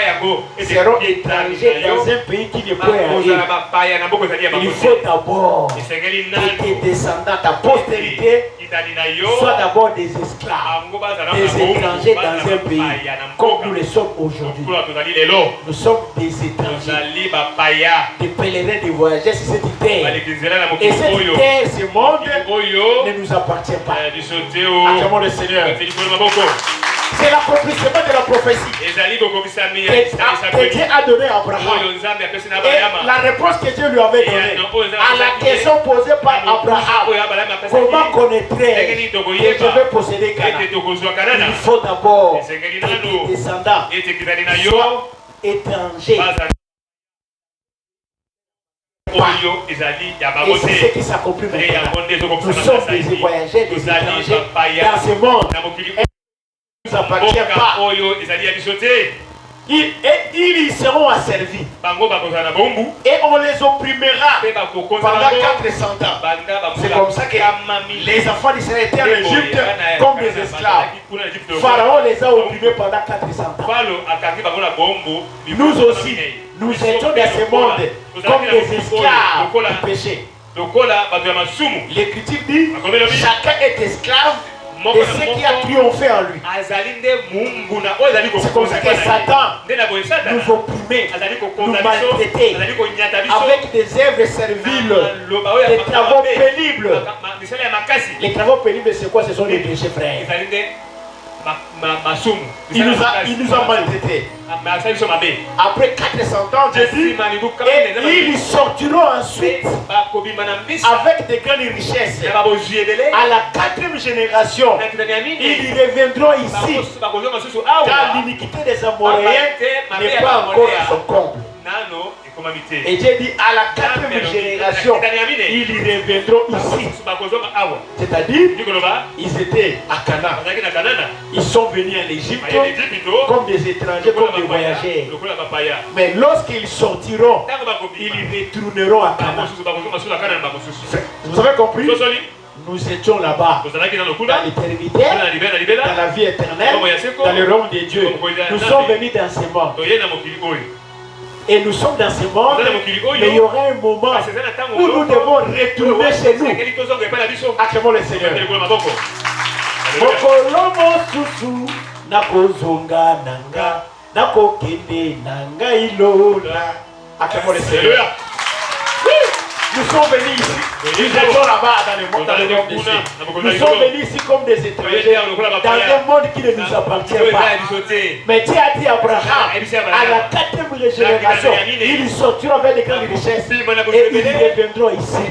seront étrangers dans un pays qui n'est point à eux. Il faut d'abord que tes descendants, ta postérité, soient d'abord des esclaves, des étrangers dans un pays, comme nous le sommes aujourd'hui. Nous sommes des étrangers, des pèlerins, des voyageurs sur cette terre. Et cette terre, ce monde, ne nous appartient pas. Acclamons le Seigneur. C'est l'accomplissement de la prophétie que Dieu a donné à Abraham. Et la réponse que Dieu lui avait donnée à la question posée par Abraham, comment connaîtrais-je que je vais posséder Canaan? Il faut d'abord que tes descendants soient étrangers. Et c'est ce qui s'accomplit maintenant. Nous sommes des voyageurs, des étrangers dans ce monde. Nous appartient pas. Ils seront asservis. Et on les opprimera pendant 400 ans. C'est comme ça que les enfants d'Israël étaient en Égypte comme des esclaves. Pharaon les a opprimés pendant 400 ans. Nous aussi, nous étions dans ce monde comme des esclaves du péché. L'Écriture dit, chacun est esclave de ce qui a triomphé en lui. C'est comme ça que Satan nous opprimait, nous maltraitait avec des œuvres serviles, des travaux pénibles. Les travaux pénibles, c'est quoi? Ce sont les péchés, frères. Il nous a maltraités. Après 400 ans, Dieu dit, et ils sortiront ensuite avec de grandes richesses. À la 4e génération, ils reviendront ici, car l'iniquité des Amoréens n'est pas encore à son comble. Et Dieu dit, à la 4e génération, ils reviendront ici. C'est-à-dire, ils étaient à Canaan. Ils sont venus en Égypte comme des étrangers, comme des voyageurs. Mais lorsqu'ils sortiront, ils retourneront à Canaan. Vous avez compris? nous étions là-bas, dans l'éternité, dans la vie éternelle, dans le royaume de Dieu. Nous sommes venus dans ce monde. Et nous sommes dans ce monde, mais il y aura un moment où nous devons retourner chez nous. Acclamons le Seigneur. Mokolomo susu nakozonga nanga nakokende nanga ilola. Acclamons le Seigneur. Nous sommes venus ici, nous étions là-bas dans le monde, dans le monde d'ici. Nous sommes venus ici comme des étrangers, dans un monde qui ne nous appartient pas. Mais Dieu a dit à Abraham, à la 4e génération, ils sortiront vers les grandes richesses et ils reviendront ici.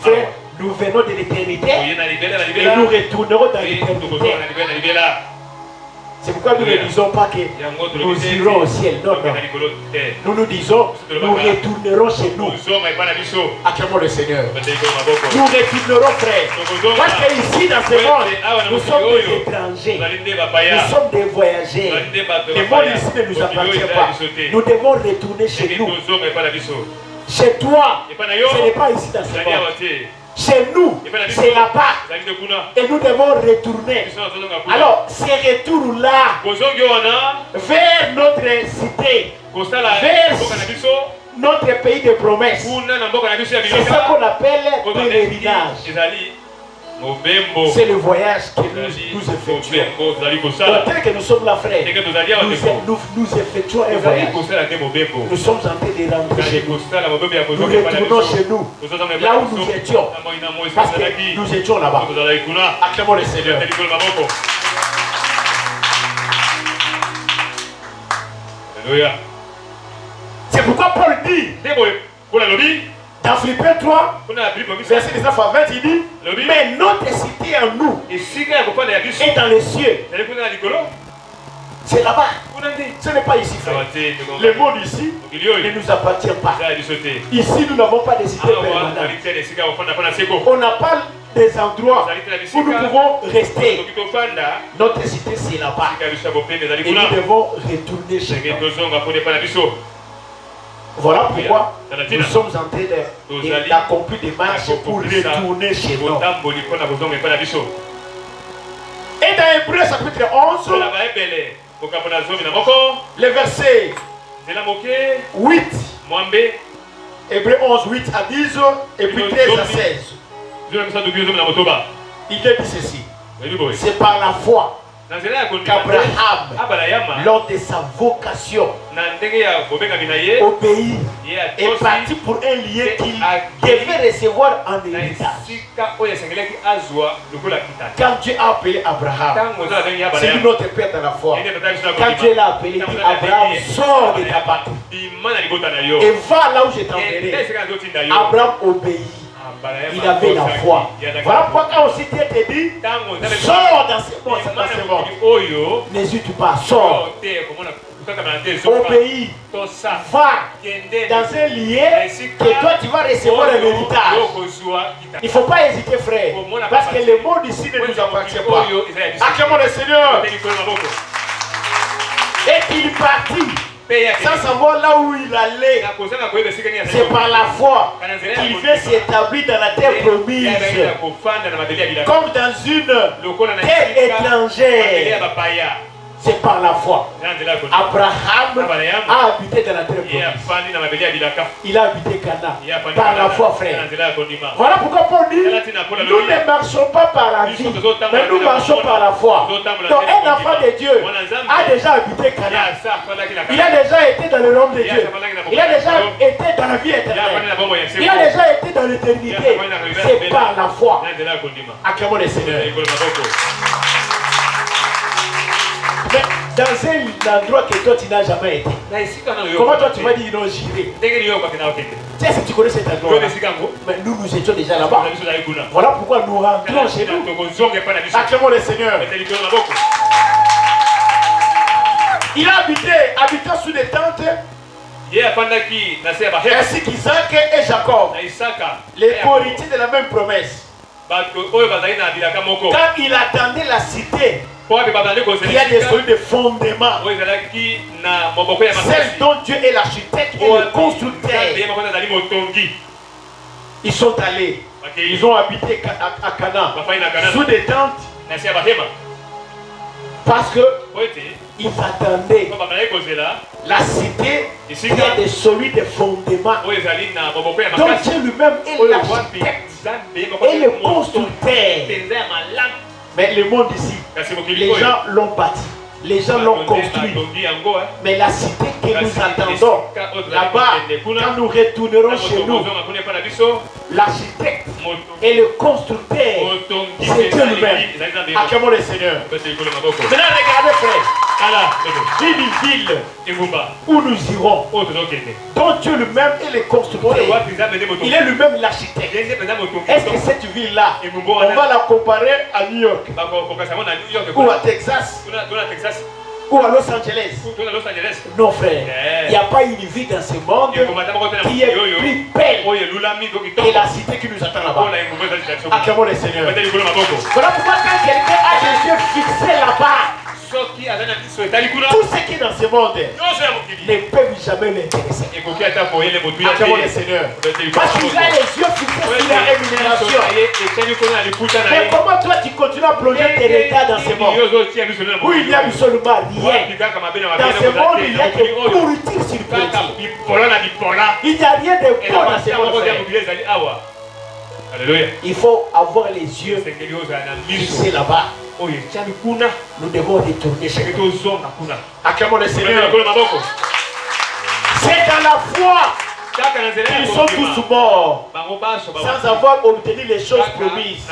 Frère, nous venons de l'éternité et nous retournerons dans l'éternité. C'est pourquoi nous ne disons pas que nous irons au ciel. Non, non. Nous disons, nous retournerons chez nous. Acclamons le Seigneur. Nous retournerons, frère. Parce qu'ici, dans ce monde, nous sommes des étrangers. Nous sommes des voyageurs. Le monde ici ne nous appartient pas. Nous devons retourner chez nous. Chez toi, ce n'est pas ici dans ce monde. Chez nous, c'est là-bas. Et nous devons retourner. Alors, ces retours-là, vers notre cité, vers notre pays de promesses, c'est ça qu'on appelle pèlerinage. C'est le voyage que nous effectuons. Donc, tel que nous sommes là, frère, nous effectuons un voyage. Nous sommes en train de rentrer chez nous. Nous retournons chez nous, là où nous étions, parce que nous étions là-bas. Acclamons le Seigneur. C'est pourquoi Paul dit dans Philippiens 3, verset 19 à 20, il dit, mais notre cité en nous est dans les cieux. C'est là-bas. Ce n'est pas ici, frère. Le monde ici ne nous appartient pas. Ici, nous n'avons pas de cité permanente. On n'a pas des endroits où nous pouvons rester. Notre cité, c'est là-bas. Et nous devons retourner chez nous. Voilà pourquoi nous sommes en train d'accomplir des marches pour retourner chez nous. Et dans Hébreux chapitre 11, le verset 8, Hébreux 11, 8 à 10 et puis 13 à 16. Il dit ceci. C'est par la foi qu'Abraham, lors de sa vocation, obéit et parti pour un lieu qu'il devait recevoir en héritage. Quand Dieu a appelé Abraham, c'est lui notre Père dans la foi. Quand Dieu l'a appelé, il dit Abraham, sors de ta patrie et va là où je t'enverrai. Abraham obéit. Il avait la foi. Voilà pourquoi quand aussi Dieu te dit, sors dans ce monde. N'hésite pas, sors. Obéis. Va dans un lieu que toi tu vas recevoir un héritage. Il ne faut pas hésiter, frère. Parce que le monde ici ne nous appartient pas. Acclamons le Seigneur. Et il partit. Sans savoir là où il allait, c'est par la foi qu'il veut s'établir dans la terre promise, comme dans une terre étrangère. C'est par la foi. Abraham a habité dans la terre promise. Il a habité Cana. Par la foi, frère. Voilà pourquoi Paul dit, nous ne marchons pas par la vie, mais nous marchons par la foi. Donc un enfant de Dieu a déjà habité Cana. Il a déjà été dans le royaume de Dieu. Il a déjà été dans la vie éternelle. Il a déjà été dans l'éternité. C'est par la foi. Acclamons le Seigneur. Mais dans un endroit que toi tu n'as jamais été, comment toi tu vas dire non, j'irai? Tu sais si tu connais cet endroit, mais nous étions déjà là-bas. Voilà pourquoi nous rentrons chez nous. Acclamons le Seigneur. Il a habité sous des tentes, ainsi qu'Isaac et Jacob, les héritiers de la même promesse. Quand il attendait la cité, il y a des solides de fondements, celle dont Dieu est l'architecte et le constructeur. Ils sont allés Ils ont habité à Canaan sous des tentes parce que ils attendaient la cité qui a des solides fondements. Donc Dieu lui-même est l'architecte et le constructeur. Mais le monde ici, les gens l'ont bâti. Les gens l'ont construit. Mais la cité que nous attendons, là-bas, quand nous retournerons chez nous, l'architecte et le constructeur, c'est Dieu lui-même. Acclamons le Seigneur. Maintenant, regardez, frère. Une ville où nous irons, dont Dieu lui-même est le constructeur. Il est lui-même l'architecte. Est-ce que cette ville-là, on va la comparer à New York ou à Texas ou à Los Angeles? Non, frère. Il n'y a pas une vie dans ce monde qui est plus belle que la cité qui nous attend là-bas. Acclamons le Seigneur. Voilà pourquoi quand quelqu'un a les yeux fixés là-bas, tout ce qui est dans ce monde ne peut jamais l'intéresser. Acclamons le Seigneur. Parce qu'il a les yeux fixés sur la rémunération. Mais comment toi tu continues à plonger tes regards dans ce monde où il n'y a absolument rien? Dans ce monde, il n'y a que pourriture sur pourriture. Il n'y a rien de bon dans ce monde. Alléluia. Il faut avoir les yeux fixés là-bas. Nous devons retourner chez nous. Acclamons le Seigneur. C'est dans la foi qu'ils sont tous morts sans avoir obtenu les choses promises.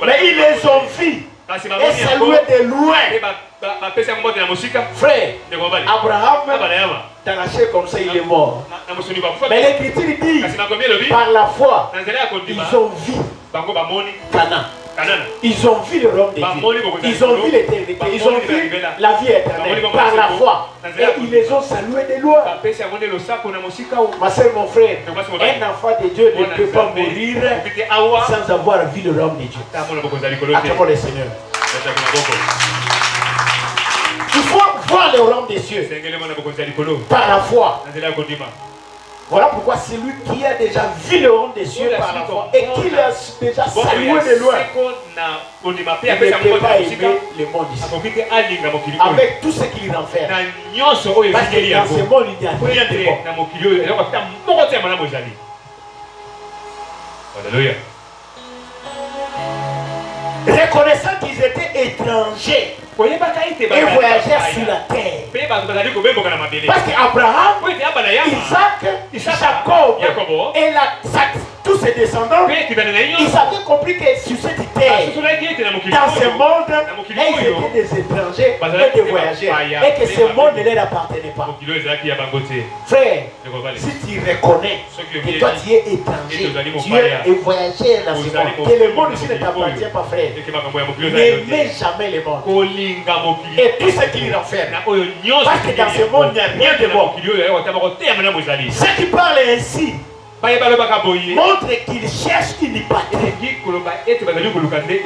Mais ils les ont vus et salué de loin. Frère, Abraham, dans la chair comme ça, il est mort. Mais l'Écriture dit, par la foi, ils ont vu Canaan. Ils ont vu le royaume de Dieu. Ils ont vu l'éternité. Ils ont vu la vie éternelle par la foi. Et ils les ont salués de loin. Ma soeur, mon frère, un enfant de Dieu ne peut pas mourir sans avoir vu le royaume de Dieu. Acclamons le Seigneur. Il faut voir le royaume des cieux par la foi. Voilà pourquoi celui qui a déjà vu le royaume des cieux par la foi et qui l'a déjà salué de loin, il ne peut pas aimer le monde ici avec tout ce qu'il renferme. Parce que dans ce monde, il n'y a rien de bon. Alléluia. Reconnaissant qu'ils étaient étrangers et voyageurs sur la terre. Parce qu'Abraham, Isaac, Jacob et tous ses descendants, ils avaient compris que sur cette terre, dans ce monde, ils étaient des étrangers et des voyageurs et que ce monde ne leur appartenait pas. Frère, si tu reconnais que toi tu es étranger, tu es un voyageur dans ce monde, que le monde ici ne t'appartient pas, frère, n'aimez jamais le monde et tout ce qui renferme. Parce que dans ce monde, il n'y a rien de bon. Ceux qui parlent ainsi montre qu'il cherche une patrie.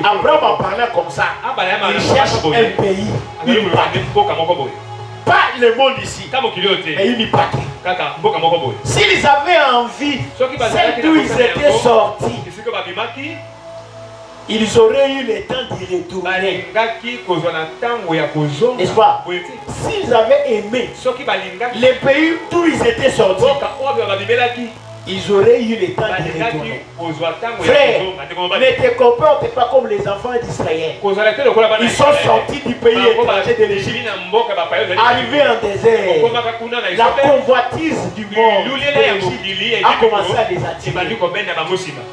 Abraham en parlant comme ça, il cherche un pays, une patrie. Pas le monde ici, mais une patrie. S'ils avaient envie, celle d'où ils étaient sortis, ils auraient eu le temps d'y retourner. N'est-ce pas? S'ils avaient aimé les pays d'où ils étaient sortis, ils auraient eu le temps d'y retourner. Frère, ne te comporte pas comme les enfants d'Israël. Ils sont sortis du pays étranger de l'Égypte, arrivés en désert. La convoitise du monde de l'Égypte a commencé à les attirer.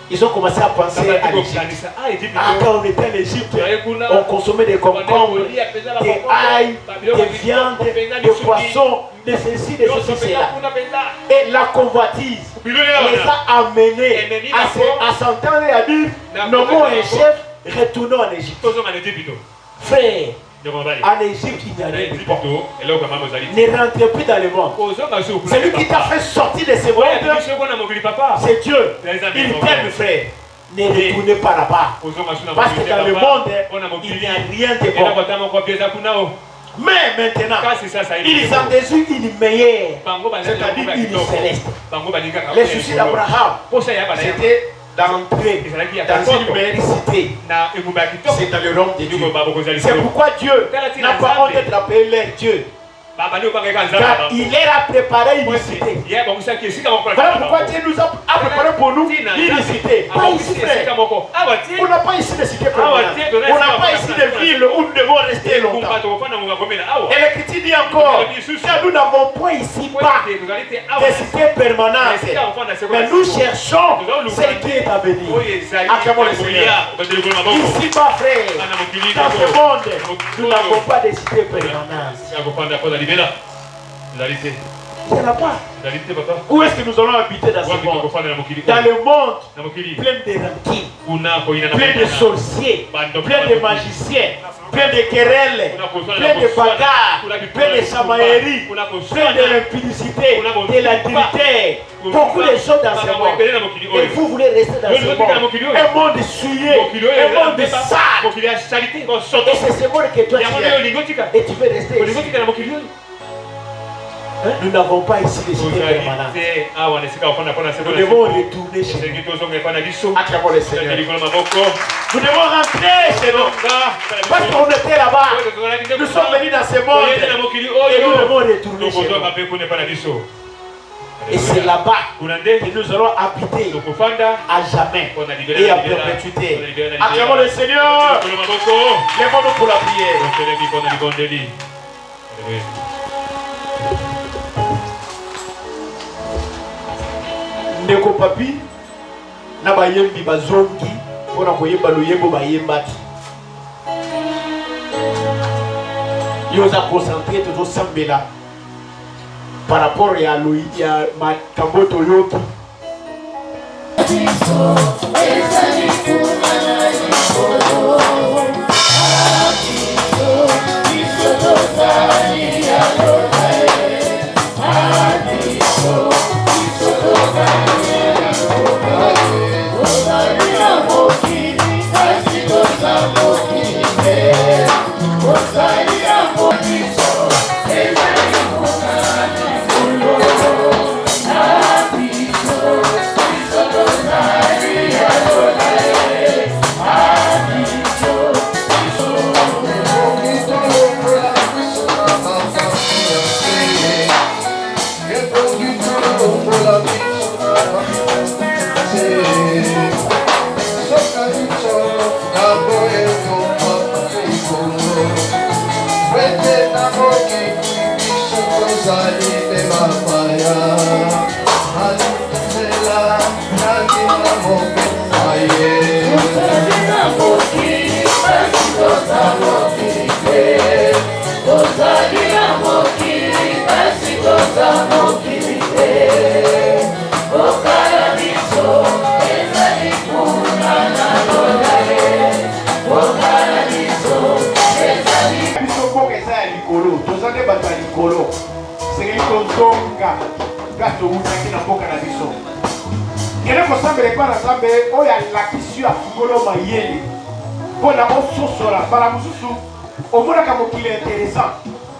Ils ont commencé à penser à l'Égypte. Quand on était en Égypte, on consommait des concombres, des ail, des viandes, des poissons, de ceci, de ceci, cela. Et la convoitise les a amenés à s'entendre et à dire, nommons un chef, retournons en Égypte. Frère, en Égypte, il n'y a rien de bon. Ne rentrez plus dans le monde. Celui qui t'a fait sortir de ce monde, c'est Dieu. Il t'aime, frère. Ne retournez pas là-bas. Parce que dans le monde, il n'y a rien de bon. Mais maintenant, ils ont désirent une meilleure, c'est-à-dire une céleste. Les soucis d'Abraham, c'était d'entrer dans une meilleure cité. C'est dans le royaume de Dieu. C'est pourquoi Dieu n'a pas honte d'être appelé leur Dieu. Car il leur a préparé une cité. Voilà pourquoi Dieu nous a préparé pour nous une cité. Pas ici, frère. On n'a pas ici de cité permanente. On n'a pas ici de ville où nous devons rester longtemps. Et l'Écriture dit encore, car nous n'avons point ici pas de cité permanente. Mais nous cherchons celle qui est à venir. Acclamons le Seigneur. Ici bas, frère, dans ce monde, nous n'avons pas de cité permanente. Il n'y en a pas. Où est-ce que nous allons habiter dans ce monde? Dans le monde plein de rancunes, plein de sorciers, plein de magiciens, plein de querelles, plein de bagarres, plein de chamailleries, plein de l'impudicité, de l'adultère. Beaucoup de choses dans ce monde. Et vous voulez rester dans ce monde. Un monde souillé, un monde sale. Et c'est ce monde que toi tu as. Et tu veux rester ici. Nous n'avons pas ici de cité permanente. Nous devons retourner chez nous. Acclamons le Seigneur. Nous devons rentrer chez nous. Parce qu'on était là-bas. Nous sommes venus dans ce monde. Et nous devons retourner chez nous. Et c'est là-bas que nous allons habiter à jamais et à perpétuité. Acclamons le Seigneur. Lèvons-nous pour la prière. Ndeko papi na bayembi bazongi pona koyeba loyembo bayembaki yoza concentré toujours sambela par rapport à loïdia makambo toyoki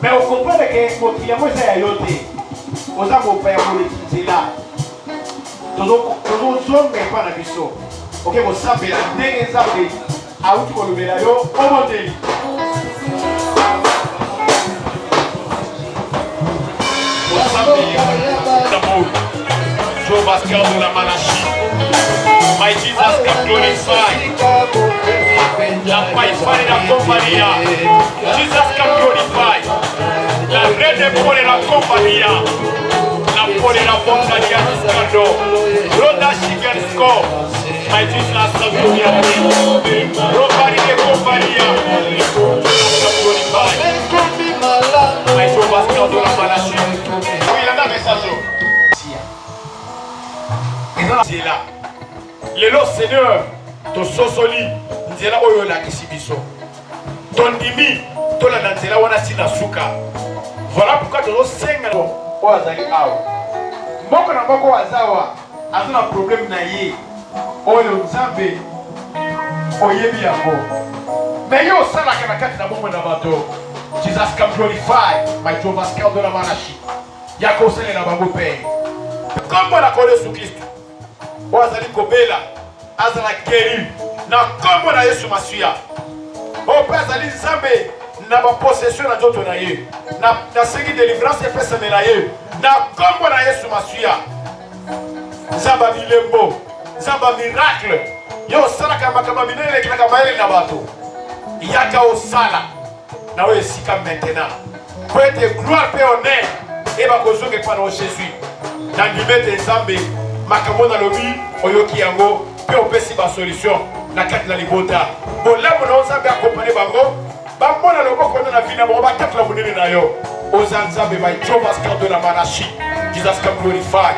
mais on comprend que mon client est à yoté. On a mon père pour l'utiliser là. Nous sommes pas dans biso. Ok, vous savez la dernière année à où tu peux le mettre au modèle. Vous savez d'abord Joe Pascal de la Manachi. My Jesus can glorify. La païfane et la compagnie. Jesus can glorify. La reine pour la compagnie. La pour la compagnie du scando. Roda chicken score. My Jesus can glorify. Robari de compagnie. Jesus can glorify. My Joe Pascal de la Manachi. Oui, il a un message. C'est là. Lelo Seigneur, ton sosoli, nzela oyo la kisibiso. Ton dimi, ton la nzela wana sina suka. Voilà pourquoi tu senga o azali awa. Moko na moko azawa, azuna problème na ye. Oyo nzambe oyebi yango. Mais yo sala kana kati na bombe na bato. Jesus can glorify my Jehovah scale de la Manachi. Yako sele na bango pe. Comme la connaît sous Christ. Wazali kobela azala guéri na kombo na Yesu Masiya. O Père azali Nzambe na ba possession na joto na ye na segi délivrance et pesa na ye na kombo na Yesu Masiya. Nzamba milembo, Nzamba miracle. Yo sala kama minene kila maele na bato. Yaka o sala na we sika maintenant. Pour être gloire et honneur et ba kozonge pa na Jésus. Na ndimete Nzambe makambo na lobi oyoki yango pe opesi ba solution na kati na libota. Bolamo na Nzambe accompagner bango. Bamona loboko na vie na bango ba kati la munene na yo. Oza Nzambe ba Jehovah's God de la Manachi. Jesus can glorify.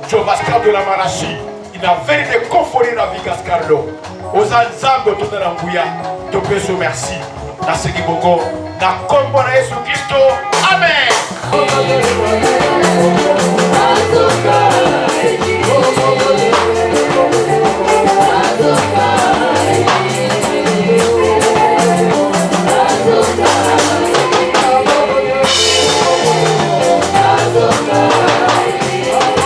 Jehovah's God de la Manachi. Il a vérité conforté la vie Gascardo. Oza Nzambe to na nguya. To peso merci. Na segi bongo na kombo na Yesu Kristo. Amen.